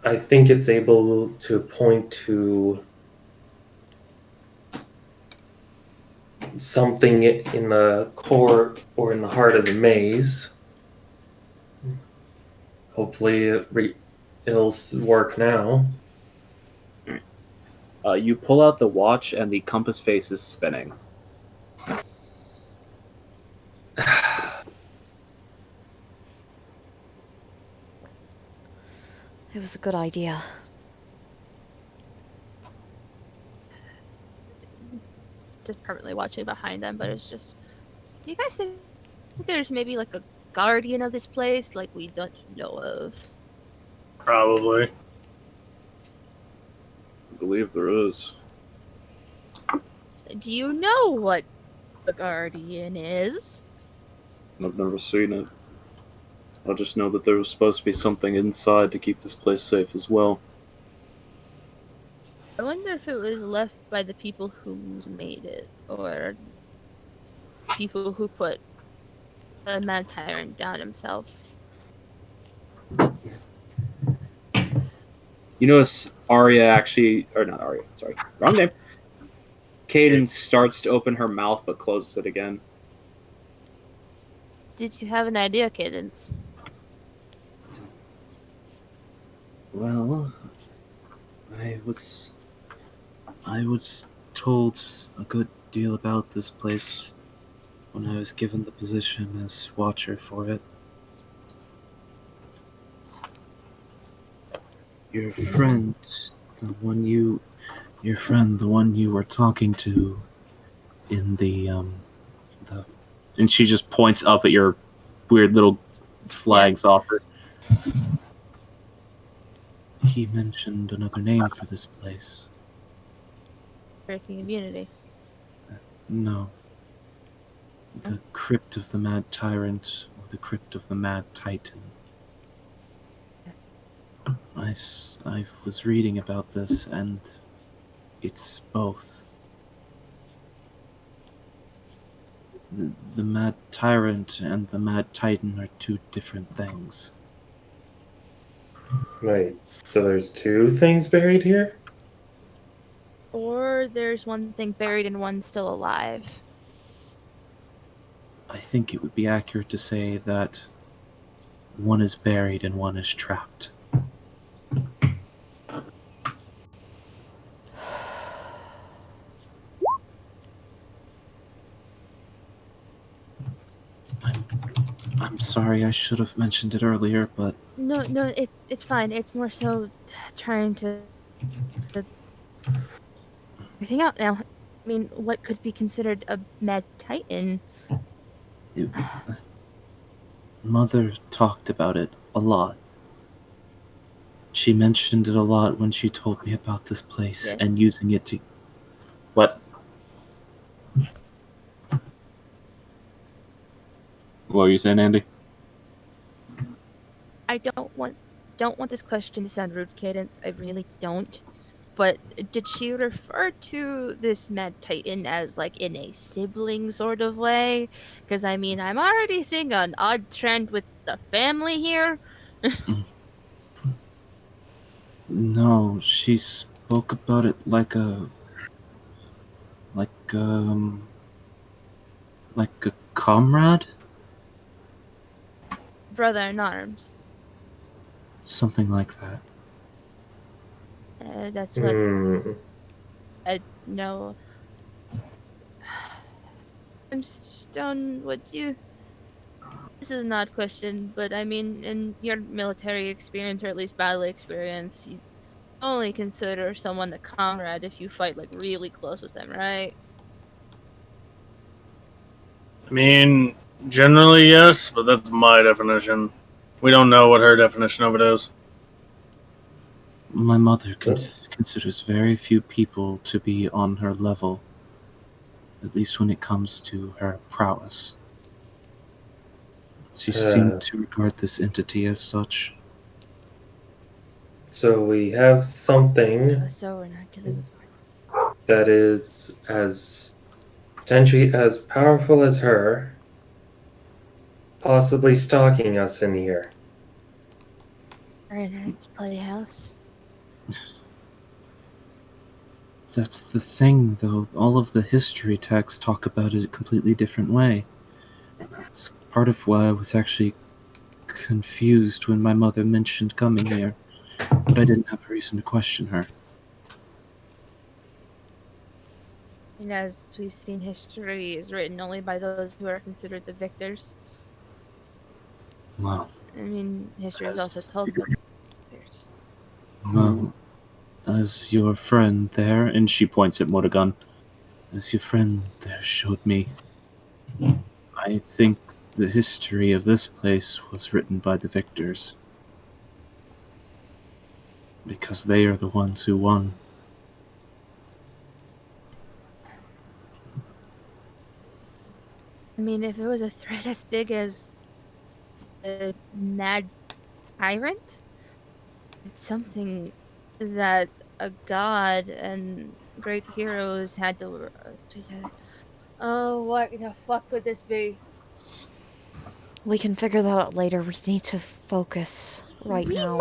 I think it's able to point to something in the core or in the heart of the maze. Hopefully it'll work now. You pull out the watch and the compass face is spinning. It was a good idea. Just permanently watching behind them, but it's just. Do you guys think there's maybe like a guardian of this place, like we don't know of? Probably. I believe there is. Do you know what the guardian is? I've never seen it. I just know that there was supposed to be something inside to keep this place safe as well. I wonder if it was left by the people who made it, or people who put the Mad Tyrant down himself. You notice Arya actually, or not Arya, sorry, wrong name. Kaden starts to open her mouth but closes it again. Did you have an idea, Cadence? Well, I was I was told a good deal about this place when I was given the position as watcher for it. Your friend, the one you were talking to in the, and she just points up at your weird little flag saucer. He mentioned another name for this place. Breaking immunity. No. The Crypt of the Mad Tyrant, or the Crypt of the Mad Titan. I was reading about this, and it's both. The Mad Tyrant and the Mad Titan are two different things. Wait, so there's two things buried here? Or there's one thing buried and one still alive. I think it would be accurate to say that one is buried and one is trapped. I'm sorry, I should have mentioned it earlier, but No, it's fine. It's more so trying to everything out now. I mean, what could be considered a mad titan? Mother talked about it a lot. She mentioned it a lot when she told me about this place Yeah. and using it to... What? What were you saying, Andy? I don't want this question to sound rude, Cadence. I really don't. But did she refer to this mad titan as like in a sibling sort of way? Because I mean, I'm already seeing an odd trend with the family here. No, she spoke about it like a comrade? Brother in arms. Something like that. That's what Hmm. no. I'm Stone. Would you? This is an odd question, but I mean, in your military experience, or at least battle experience, you only consider someone a comrade if you fight like really close with them, right? I mean, generally yes, but that's my definition. We don't know what her definition of it is. My mother considers very few people to be on her level, at least when it comes to her prowess. She seemed to regard this entity as such. So we have something So we're not killing. that is as potentially as powerful as her, possibly stalking us in here. Fahrenheit's playhouse. That's the thing, though. All of the history texts talk about it a completely different way. It's part of why I was actually confused when my mother mentioned coming here, but I didn't have a reason to question her. And as we've seen, history is written only by those who are considered the victors. Wow. I mean, history is also told by victors. Well, as your friend there, and she points at Morrigan, as your friend there showed me, I think the history of this place was written by the victors. Because they are the ones who won. I mean, if it was a threat as big as a mad tyrant, it's something that a god and great heroes had to. Oh, what the fuck could this be? We can figure that out later. We need to focus right now.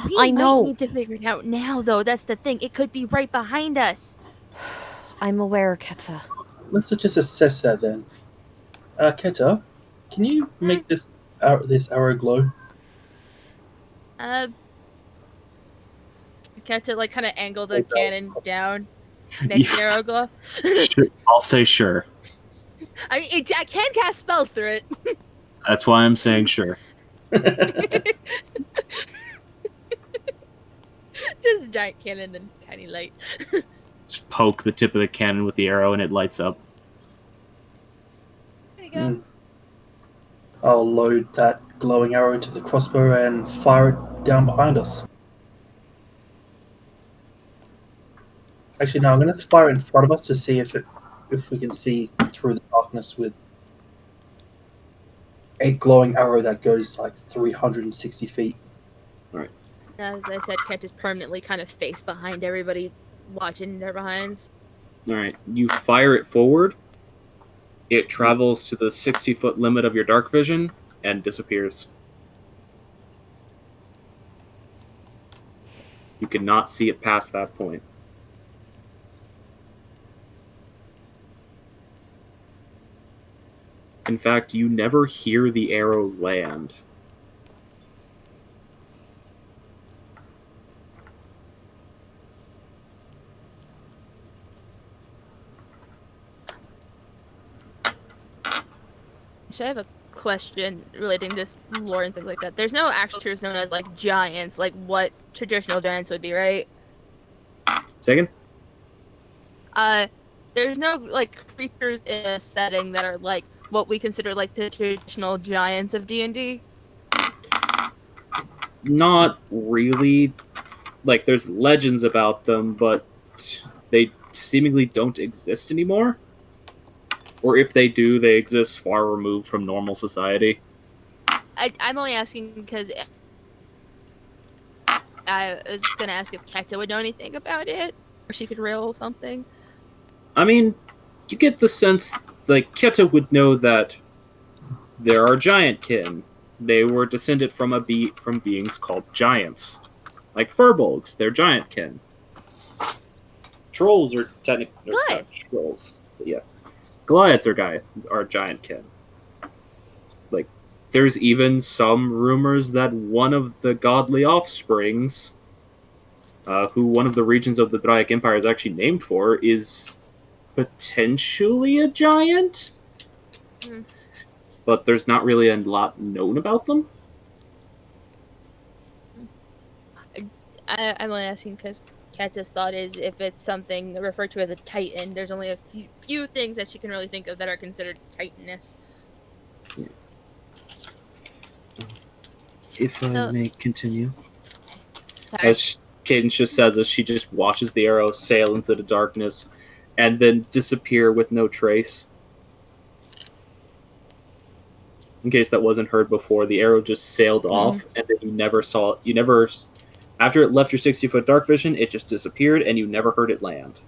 We I know. might need to figure it out now, though. That's the thing. It could be right behind us. I'm aware, Keta. Let's just assess that then. Keta, can you make this arrow glow? Catch it, like, kind of angle the cannon down. Make the arrow go. I'll say sure. I mean, I can cast spells through it. That's why I'm saying sure. Just giant cannon and tiny light. Just poke the tip of the cannon with the arrow and it lights up. There you go. I'll load that glowing arrow into the crossbow and fire it down behind us. Actually, no, I'm going to fire it in front of us to see if we can see through the darkness with a glowing arrow that goes like 360 feet. As I said, Kent is permanently kind of face behind everybody watching their behinds. Alright, you fire it forward. It travels to the 60-foot limit of your dark vision and disappears. You cannot see it past that point. In fact, you never hear the arrow land. Actually, I have a question relating to lore and things like that. There's no actual creatures known as like giants, like what traditional giants would be, right? Second? There's no like creatures in a setting that are like what we consider like the traditional giants of D&D. Not really. Like, there's legends about them, but they seemingly don't exist anymore. Or if they do, they exist far removed from normal society. I'm only asking because I was gonna ask if Kekta would know anything about it, or she could riddle something. I mean, you get the sense, like, Keta would know that there are giant kin. They were descended from from beings called giants. Like furbolgs, they're giant kin. Trolls are technically Goliaths. trolls. But yeah. Goliaths are giant kin. Like, there's even some rumors that one of the godly offsprings, who one of the regions of the Draic Empire is actually named for, is potentially a giant. Hmm. But there's not really a lot known about them. I'm only asking because Kekta's thought is if it's something referred to as a titan, there's only a few things that she can really think of that are considered titanous. If I may continue. Sorry. As Cadence just says, as she just watches the arrow sail into the darkness and then disappear with no trace. In case that wasn't heard before, the arrow just sailed off, and then you never saw it. After it left your 60-foot dark vision, it just disappeared, and you never heard it land.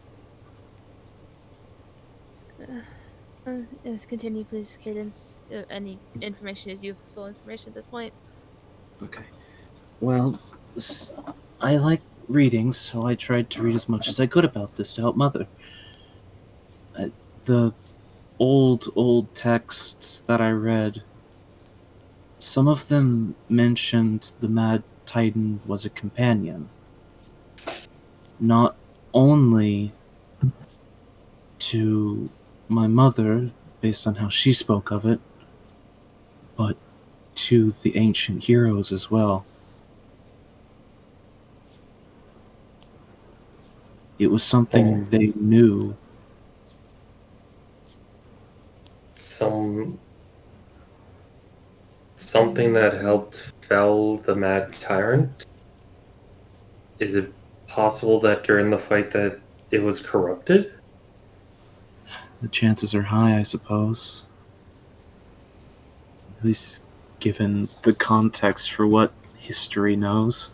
Yes, continue, please, Cadence. Any information is useful information at this point. Okay. Well, I like reading, so I tried to read as much as I could about this to help Mother. The old texts that I read, some of them mentioned the Mad Titan was a companion. Not only to my mother, based on how she spoke of it, but to the ancient heroes as well. It was something they knew. Something that helped fell the Mad Tyrant? Is it possible that during the fight that it was corrupted? The chances are high, I suppose. At least given the context for what history knows.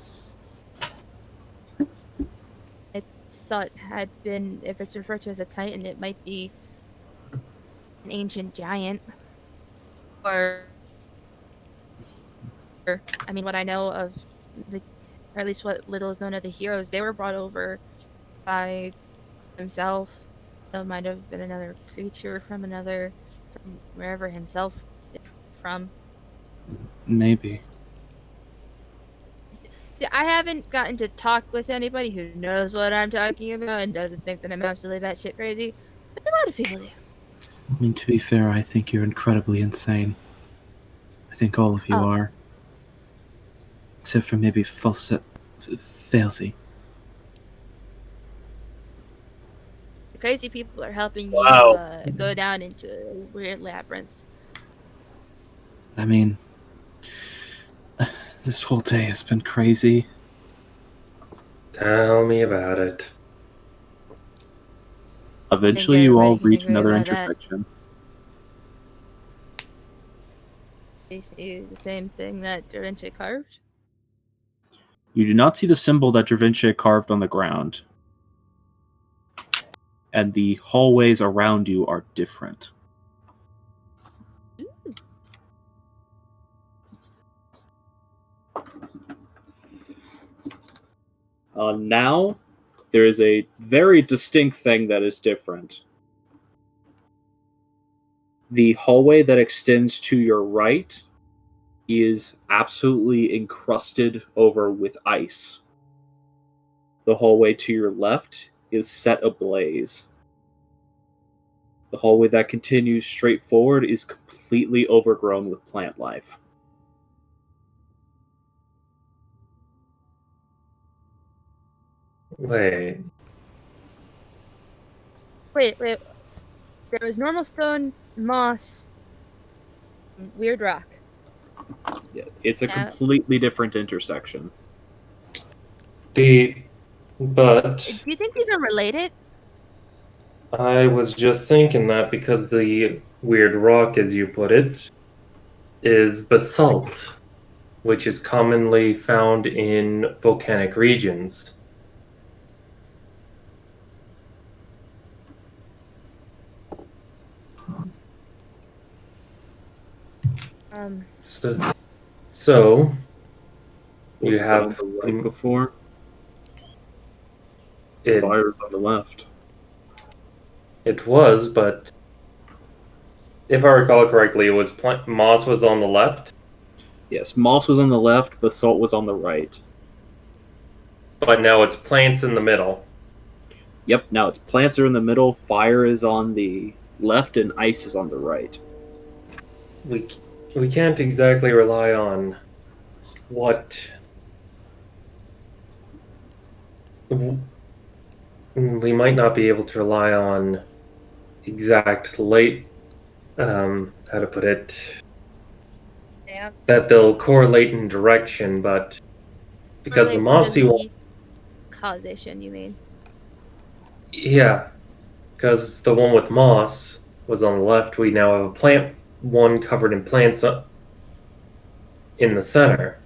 I thought had been, if it's referred to as a titan, it might be an ancient giant. Or I mean, what I know of or at least what little is known of the heroes, they were brought over by himself. So it might have been another creature from wherever himself is from. Maybe. See, I haven't gotten to talk with anybody who knows what I'm talking about and doesn't think that I'm absolutely batshit crazy. But a lot of people do. I mean, to be fair, I think you're incredibly insane. I think all of you Oh. are. Except for maybe Failsy. The crazy people are helping Wow. you go down into a weird labyrinth. I mean, this whole day has been crazy. Tell me about it. Eventually, you all everybody can reach agree another about that. intersection. You see the same thing that Da Vinci carved? You do not see the symbol that Da Vinci carved on the ground. And the hallways around you are different. Now, there is a very distinct thing that is different. The hallway that extends to your right is absolutely encrusted over with ice. The hallway to your left is set ablaze. The hallway that continues straight forward is completely overgrown with plant life. Wait. Wait. There was normal stone, moss, and weird rock. Yeah, it's a Yeah. completely different intersection. But Do you think these are related? I was just thinking that because the weird rock, as you put it, is basalt, which is commonly found in volcanic regions. So you Was it have on the right before? it. Fire's on the left. It was, but if I recall correctly, it was moss was on the left, Yes, moss was on the left, basalt was on the right. but now it's plants in the middle. Yep, now it's plants are in the middle, fire is on the left, and ice is on the right. We can't exactly rely on what we might not be able to rely on exact how to put it, Yeah. that they'll correlate in direction, but because the mossy one, Causation, you mean? yeah, because the one with moss was on the left, we now have a plant one covered in plants in the center.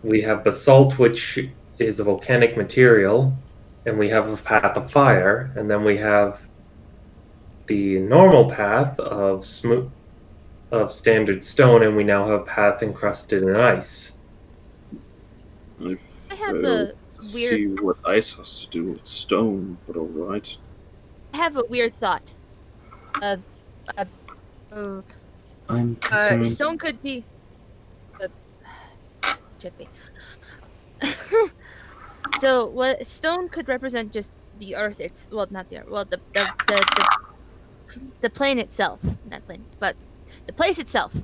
We have basalt, which is a volcanic material, and we have a path of fire, and then we have the normal path of standard stone, and we now have a path encrusted in ice. I have a weird. See what ice has to do with stone, but alright. I have a weird thought. I'm concerned. Stone could be. Should be. So, what stone could represent just the earth. It's not the earth. Well, the plane itself, not plane, but the place itself.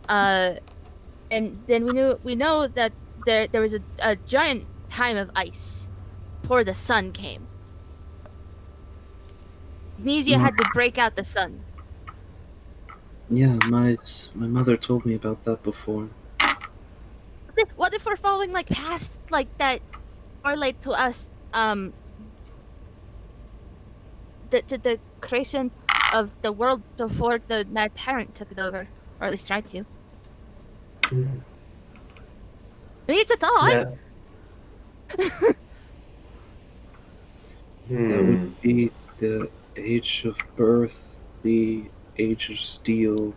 And then we know that there was a giant time of ice before the sun came. Nesia had to break out the sun. Yeah, my mother told me about that before. What if we're following like past like that correlate to us the creation of the world before the Mad Tyrant took it over, or at least tried to. Maybe it's a thought. Yeah. That would be the age of birth, the age of steel,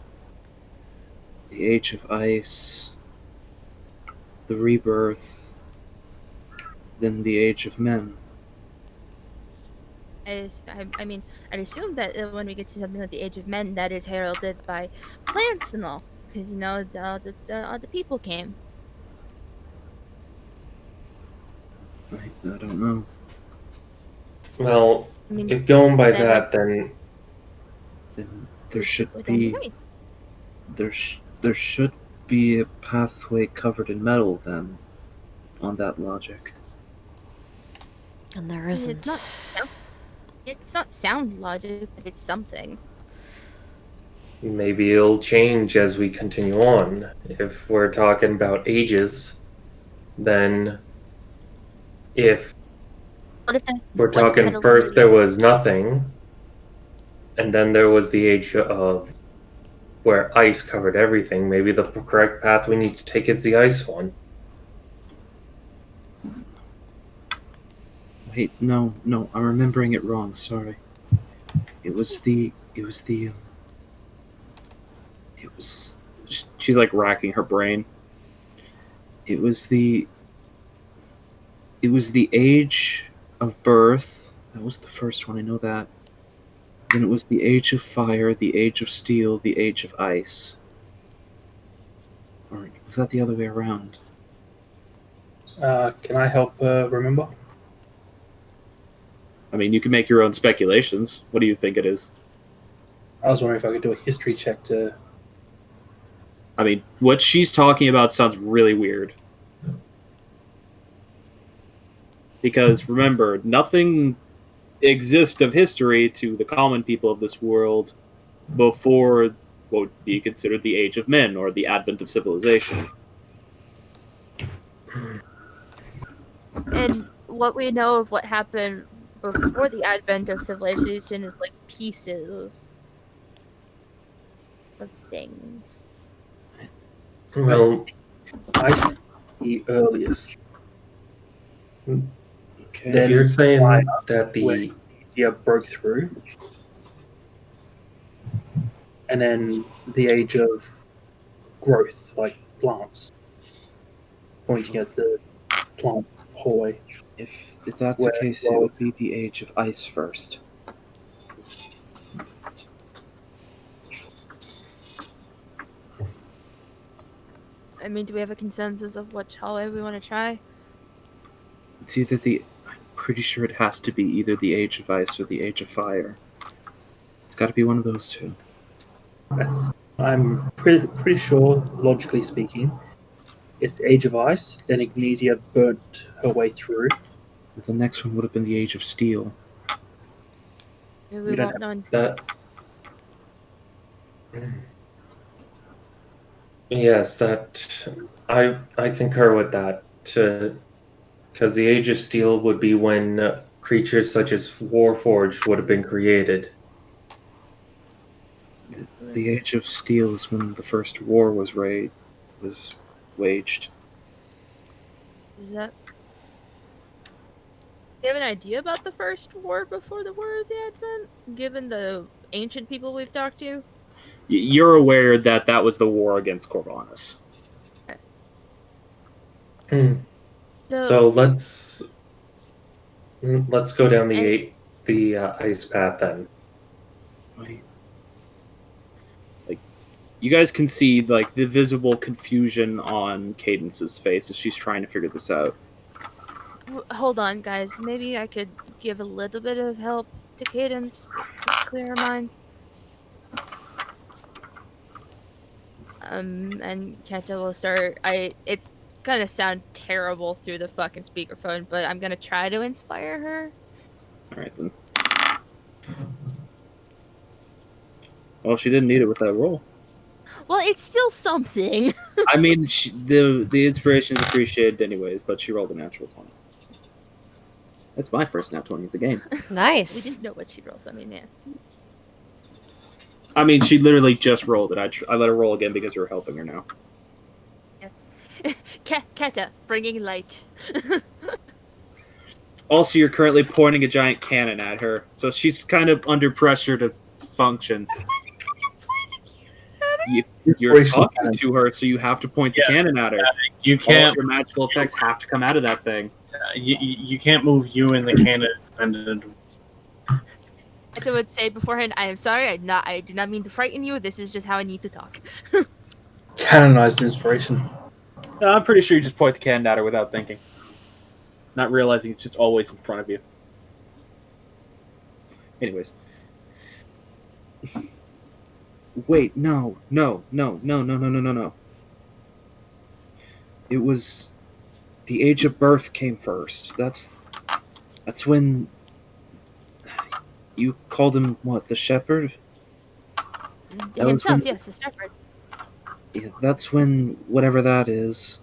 the age of ice, the rebirth, then the age of men. I mean, I'd assume that when we get to something like the Age of Men, that is heralded by plants and all. Because the people came. I don't know. Well, I mean, if going by then, that, then Then there should go down the be heights. there should be a pathway covered in metal then, on that logic. And there I mean, isn't. it's not sound logic, but it's something. maybe it'll change as we continue on. If we're talking about ages, then if What if we're what if the talking metal's first there underneath? was nothing, and then there was the age of where ice covered everything, maybe the correct path we need to take is the ice one. Wait, no, I'm remembering it wrong. Sorry. It was. She's like racking her brain. It was the age of birth. That was the first one. I know that. Then it was the age of fire, the age of steel, the age of ice. Or was that the other way around? Can I help remember? I mean, you can make your own speculations. What do you think it is? I was wondering if I could do a history check to. I mean, what she's talking about sounds really weird. Because remember, nothing exists of history to the common people of this world before what would be considered the age of men or the advent of civilization. And what we know of what happened before the advent of civilization is like pieces of things. Well, I see the earliest. Okay. if you're saying that When the Easier broke through, and then the age of growth, like plants, pointing at the plant hallway. If that's Where- the case, it would be the age of ice first. I mean, do we have a consensus of which hallway we want to try? It's either I'm pretty sure it has to be either the age of ice or the age of fire. It's got to be one of those two. I'm pretty sure, logically speaking, it's the age of ice. Then Ignesia burnt her way through. The next one would have been the age of steel. Maybe We we don't won't know. that yes, that I concur with that. Because the Age of Steel would be when creatures such as Warforged would have been created. The age of steel is when the first war was waged. Is that? Do you have an idea about the first war before the War of the Advent? Given the ancient people we've talked to? You're aware that that was the war against Corvallis. So let's go down the ice path then. Like, you guys can see like the visible confusion on Cadence's face as she's trying to figure this out. Hold on, guys. Maybe I could give a little bit of help to Cadence to clear her mind. And Kenta will start. It's gonna sound terrible through the fucking speakerphone, but I'm gonna try to inspire her. All right then. Well, she didn't need it with that roll. Well, it's still something. I mean, the inspiration is appreciated anyways, but she rolled a natural 20. That's my first nat 20 of the game. We Nice. didn't know what she'd roll, so I mean, yeah. I mean, she literally just rolled it. I let her roll again because you're helping her now. Kenta, bringing light. Also, you're currently pointing a giant cannon at her, so she's kind of under pressure to function. You're Inspirational talking cannon. to her, so you have to point the Yeah. cannon at her. You All can't. your magical effects have to come out of that thing. You can't move you in the cannon independent. Kenta would say beforehand, I am sorry, I do not mean to frighten you, this is just how I need to talk. Canonized inspiration. No, I'm pretty sure you just point the cannon at her without thinking. Not realizing it's just always in front of you. Anyways. Wait, no. It was the age of birth came first. That's when you called him what, the shepherd? That was Himself, when- yes, the shepherd. Yeah, that's when whatever that is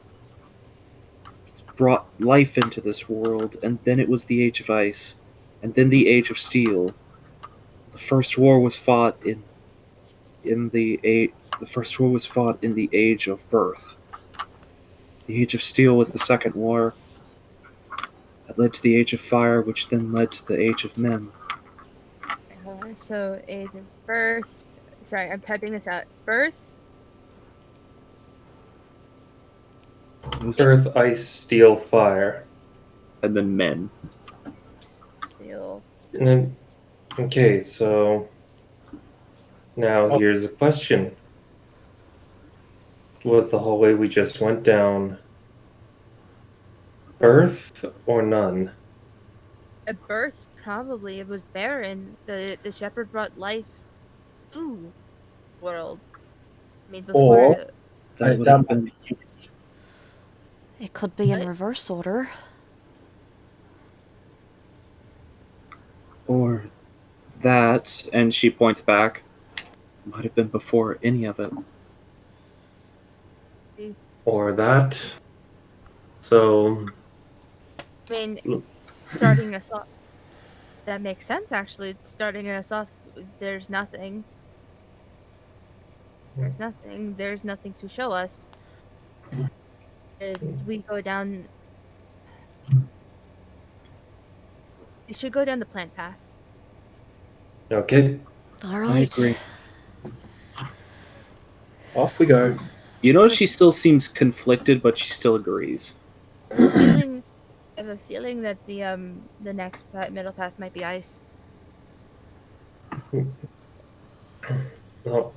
brought life into this world, and then it was the Age of Ice, and then the Age of Steel. The first war was fought the first war was fought in the Age of Birth. The Age of Steel was the second war that led to the Age of Fire, which then led to the Age of Men. So, age of birth. Sorry, I'm typing this out. Birth. It was- Earth, ice, steel, fire. and then Men. Steel. And then, okay, so now here's a question. Was the hallway we just went down Earth or none? A birth, probably. It was barren. The shepherd brought life. Ooh, world. I mean, before. Or- That would that have might been be It could be in What? reverse order. or that, and she points back. Might have been before any of it. Or that? So, I mean, starting us off. That makes sense, actually. Starting us off, there's nothing. There's nothing. There's nothing to show us. We go down. We should go down the plant path. okay. All right. agree. Off we go. You know, she still seems conflicted, but she still agrees. I have a feeling that the next middle path might be ice. Well,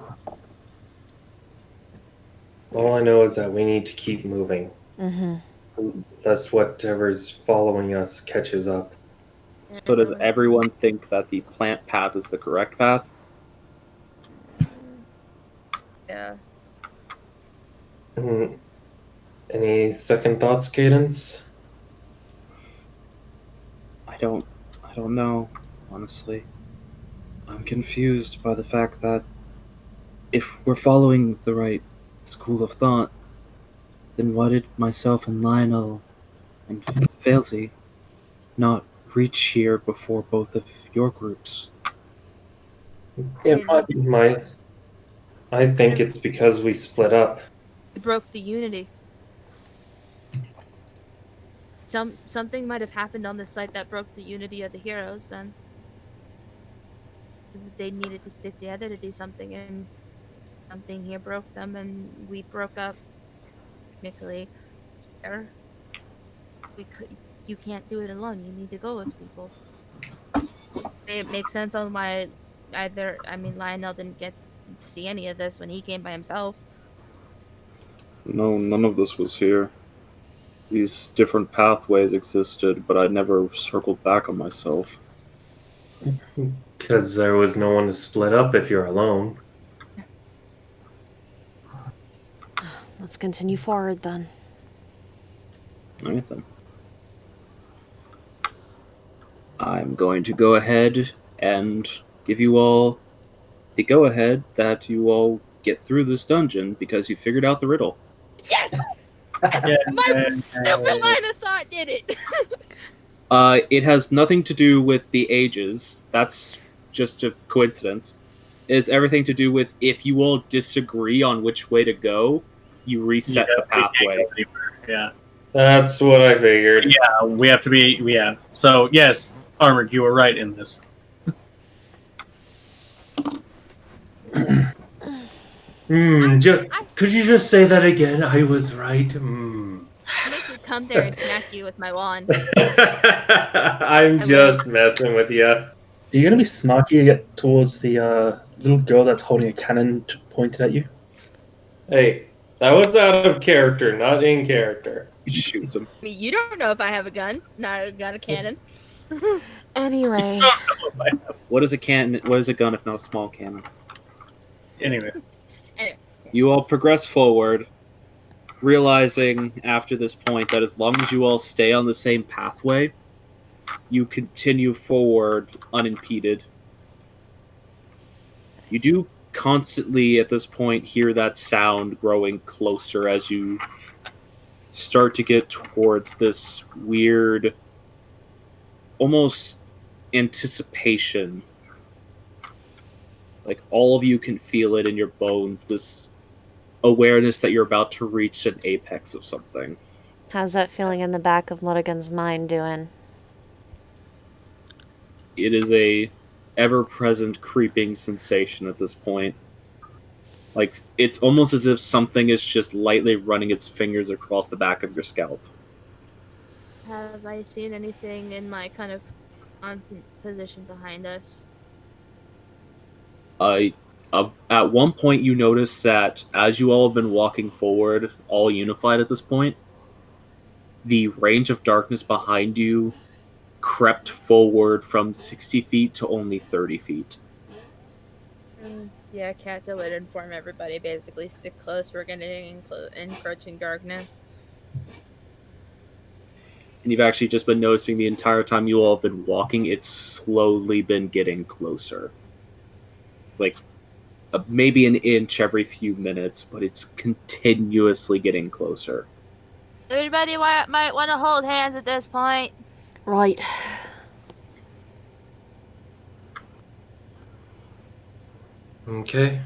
all I know is that we need to keep moving. Mm-hmm. Lest whatever's following us catches up. So does everyone think that the plant path is the correct path? Yeah. Mm, Any second thoughts, Cadence? I don't know, honestly. I'm confused by the fact that if we're following the right school of thought, then why did myself and Lionel and Failsy not reach here before both of your groups? It might be. I think it's because we split up. It broke the unity. Something might have happened on this site that broke the unity of the heroes. Then they needed to stick together to do something, and something here broke them, and we broke up. Technically, there. You can't do it alone. You need to go with people. It makes sense on why Lionel didn't get to see any of this when he came by himself. No, none of this was here. These different pathways existed, but I never circled back on myself. Because there was no one to split up if you're alone. Let's continue forward then. Anything. I'm going to go ahead and give you all the go-ahead that you all get through this dungeon because you figured out the riddle. Yes! Yeah, My stupid line of thought did it! It has nothing to do with the ages. That's just a coincidence. It's everything to do with if you all disagree on which way to go, you reset the we can't pathway. go anywhere. Yeah. That's what I figured. Yeah, we have to be. Yeah. So yes, Armored, you were right in this. Could you just say that again? I was right. I make me come there and smack you with my wand. I'm I just messing with you. Are you going to be snarky and get towards the little girl that's holding a cannon pointed at you? Hey, That was out of character, not in character. He shoots him. I mean, you don't know if I have a gun. Not a cannon. Anyway, What is a cannon? What is a gun if not a small cannon? Anyway, You all progress forward, realizing after this point that as long as you all stay on the same pathway, you continue forward unimpeded. You do constantly at this point hear that sound growing closer as you start to get towards this weird, almost anticipation. Like all of you can feel it in your bones, this awareness that you're about to reach an apex of something. how's that feeling in the back of Mulligan's mind doing? It is a ever-present creeping sensation at this point. Like, it's almost as if something is just lightly running its fingers across the back of your scalp. Have I seen anything in my kind of constant position behind us? At one point, you notice that as you all have been walking forward, all unified at this point, the range of darkness behind you crept forward from 60 feet to only 30 feet. Yeah, Kato would inform everybody basically stick close. We're getting encroaching darkness. And you've actually just been noticing the entire time you all have been walking, it's slowly been getting closer. Like, maybe an inch every few minutes, but it's continuously getting closer. Everybody might want to hold hands at this point. Right. Okay.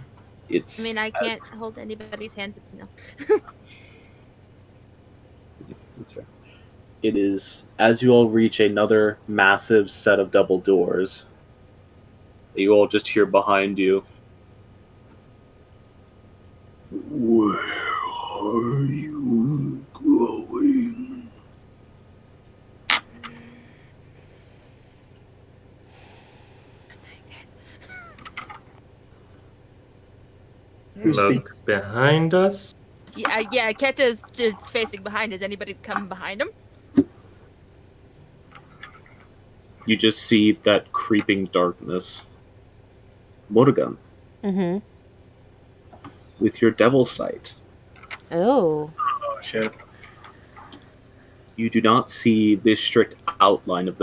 It's I mean, I can't hold anybody's hands, you know. That's fair. It is, as you all reach another massive set of double doors, you all just hear behind you. Where are you going? Who's speaking? Look behind us. Yeah, Keta's just facing behind. Is anybody coming behind him? You just see that creeping darkness. Morrigan, Mm-hmm. with your devil sight, Oh. oh shit. you do not see the strict outline of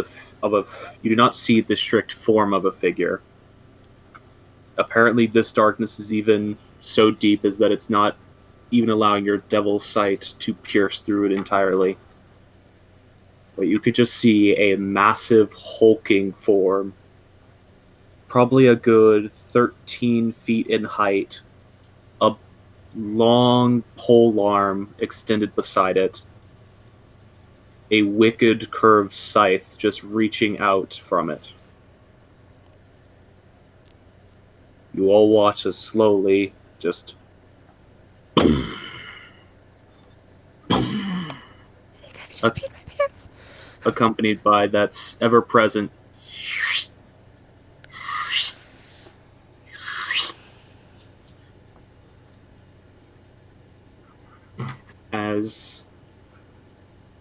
you do not see the strict form of a figure. Apparently this darkness is even so deep as that it's not even allowing your devil sight to pierce through it entirely. But you could just see a massive hulking form, probably a good 13 feet in height, a long pole arm extended beside it, a wicked curved scythe just reaching out from it. You all watch as slowly, just accompanied by that ever-present as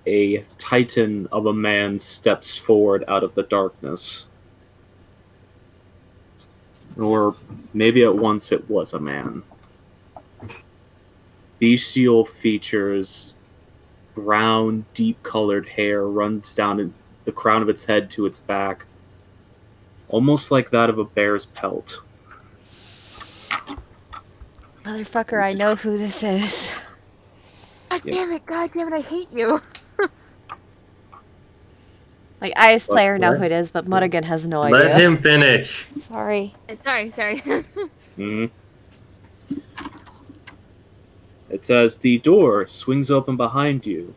a titan of a man steps forward out of the darkness. Or maybe at once it was a man. Bestial features, brown, deep-colored hair runs down the crown of its head to its back, almost like that of a bear's pelt. Motherfucker, I know who this is. God damn it, I hate you. Like, I as player know who it is, but Mulligan has no idea. Let him finish. Sorry. Sorry. Mm-hmm. It's as the door swings open behind you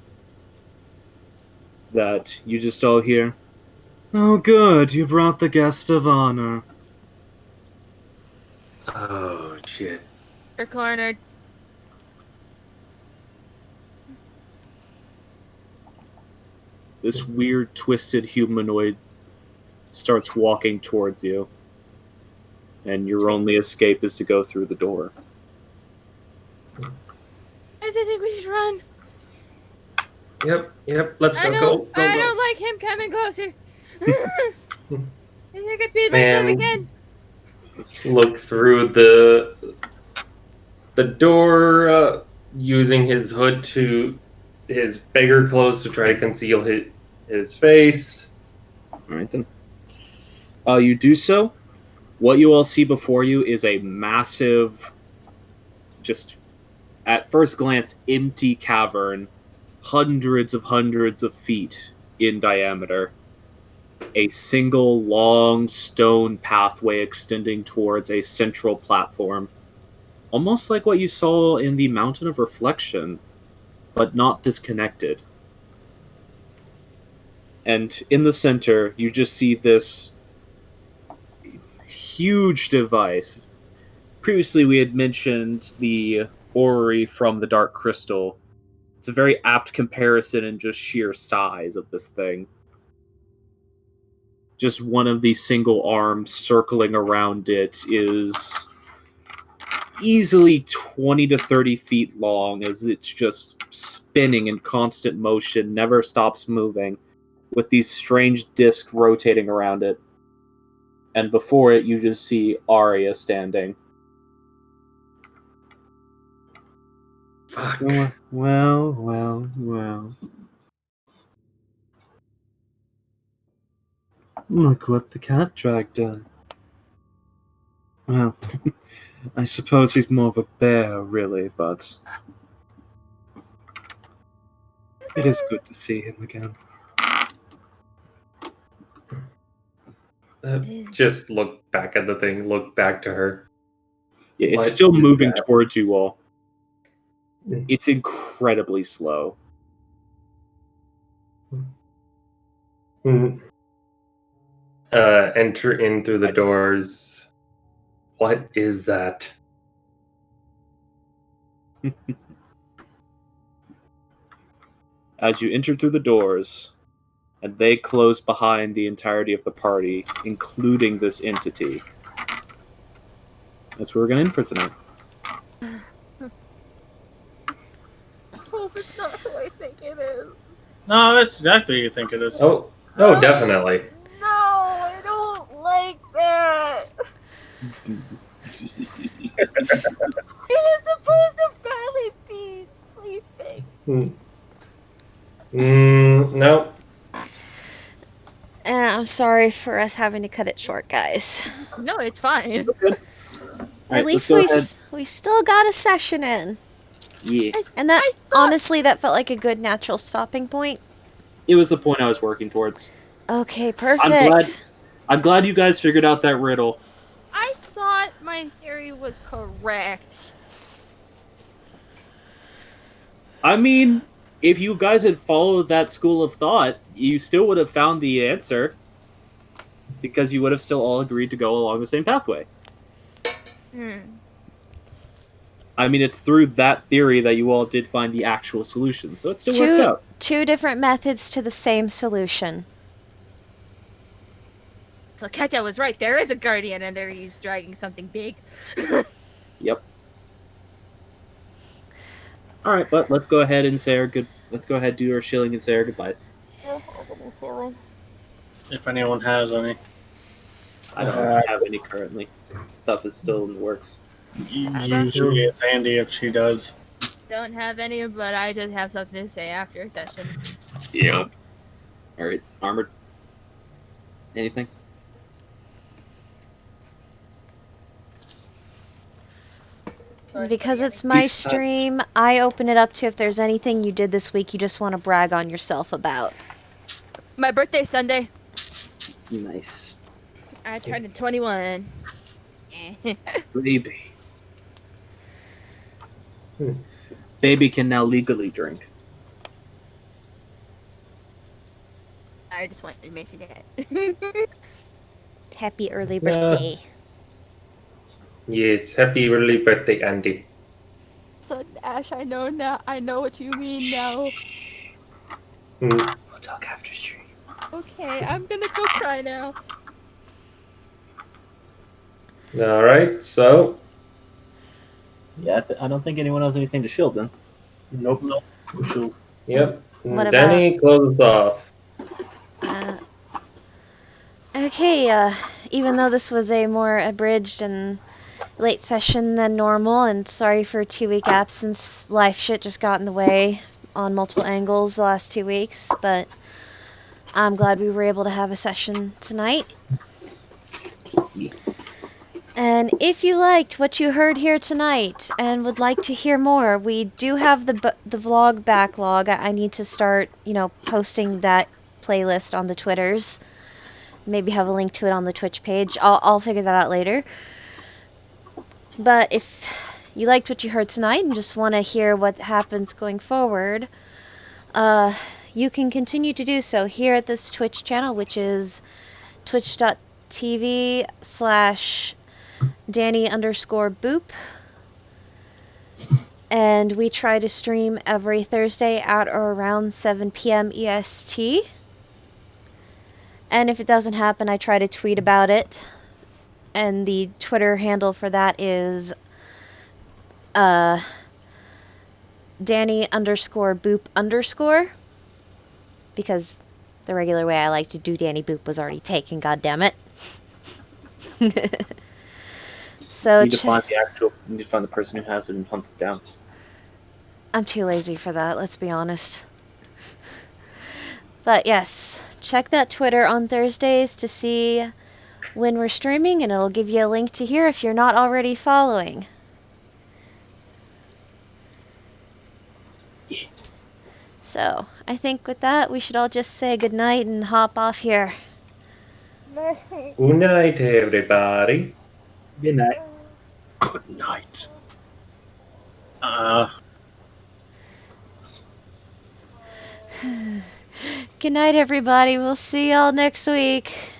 that you just all hear, "Oh good, you brought the guest of honor." Oh shit. You're cornered. This weird, twisted humanoid starts walking towards you, and your only escape is to go through the door. I think we should run. Yep. Let's I go. don't, Go. I don't like him coming closer. I think I peed myself Man. again. Look through the door, using his hood to his beggar clothes to try to conceal his face. All right then. You do so. What you all see before you is a massive, just at first glance, empty cavern, hundreds of feet in diameter. A single long stone pathway extending towards a central platform, almost like what you saw in the Mountain of Reflection, but not disconnected. And in the center, you just see this huge device. Previously, we had mentioned the orrery from the Dark Crystal. It's a very apt comparison in just sheer size of this thing. Just one of these single arms circling around it is easily 20 to 30 feet long as it's just spinning in constant motion, never stops moving, with these strange discs rotating around it. And before it, you just see Arya standing. Fuck. Well. Look what the cat dragged done. Well, I suppose he's more of a bear, really, but it is good to see him again. Just look back at the thing. Look back to her. Yeah, it's What still is moving that? towards you all. Mm. It's incredibly slow. Enter in through the doors. What is that? As you enter through the doors, and they close behind the entirety of the party, including this entity. That's where we're going to end for tonight. Hope it's not who I think it is. No, that's exactly what you think it is. Oh, definitely. No, I don't like that. It is supposed to barely be sleeping. No. And I'm sorry for us having to cut it short, guys. No, it's fine. At least we still got a session in. Yeah. And that, honestly, that felt like a good natural stopping point. It was the point I was working towards. Okay, perfect. I'm glad you guys figured out that riddle. I thought my theory was correct. I mean, if you guys had followed that school of thought, you still would have found the answer. Because you would have still all agreed to go along the same pathway. I mean, it's through that theory that you all did find the actual solution, so it still works out. Two different methods to the same solution. So Ketcha was right. There is a guardian, and there he's dragging something big. Yep. All right, but let's go ahead and say our good. Let's go ahead and do our shilling and say our goodbyes. If anyone has any. I don't have any currently. Stuff is still in the works. Usually it's Andy if she does. Don't have any, but I just have something to say after a session. Yeah. All right, Armored. Anything? Because it's my stream, I open it up to if there's anything you did this week you just want to brag on yourself about. My birthday's Sunday. Nice. I turned 21. Baby. Baby can now legally drink. I just wanted to mention that. Happy early birthday. Yes, happy early birthday, Andy. So Ash, I know now. I know what you mean now. We'll talk after stream. Okay, I'm gonna go cry now. All right, so Yeah, I don't think anyone has anything to shield then. Nope. Shield. Yep. What Danny closes off. Uh, okay, even though this was a more abridged and late session than normal, and sorry for a 2-week absence, life shit just got in the way on multiple angles the last 2 weeks, but I'm glad we were able to have a session tonight. And if you liked what you heard here tonight and would like to hear more, we do have the vlog backlog. I need to start, posting that playlist on the Twitters. Maybe have a link to it on the Twitch page. I'll figure that out later. But if you liked what you heard tonight and just want to hear what happens going forward, you can continue to do so here at this Twitch channel, which is twitch.tv/Danny_Boop. And we try to stream every Thursday at or around 7 p.m. EST. And if it doesn't happen, I try to tweet about it. And the Twitter handle for that is Danny_Boop_. Because the regular way I like to do Danny Boop was already taken, goddammit. So You need to find the person who has it and hunt them down. I'm too lazy for that, let's be honest. But yes, check that Twitter on Thursdays to see when we're streaming, and it'll give you a link to here if you're not already following. Yeah. So, I think with that, we should all just say goodnight and hop off here. Good night, everybody. Good night. Good night. Good night, everybody. We'll see y'all next week.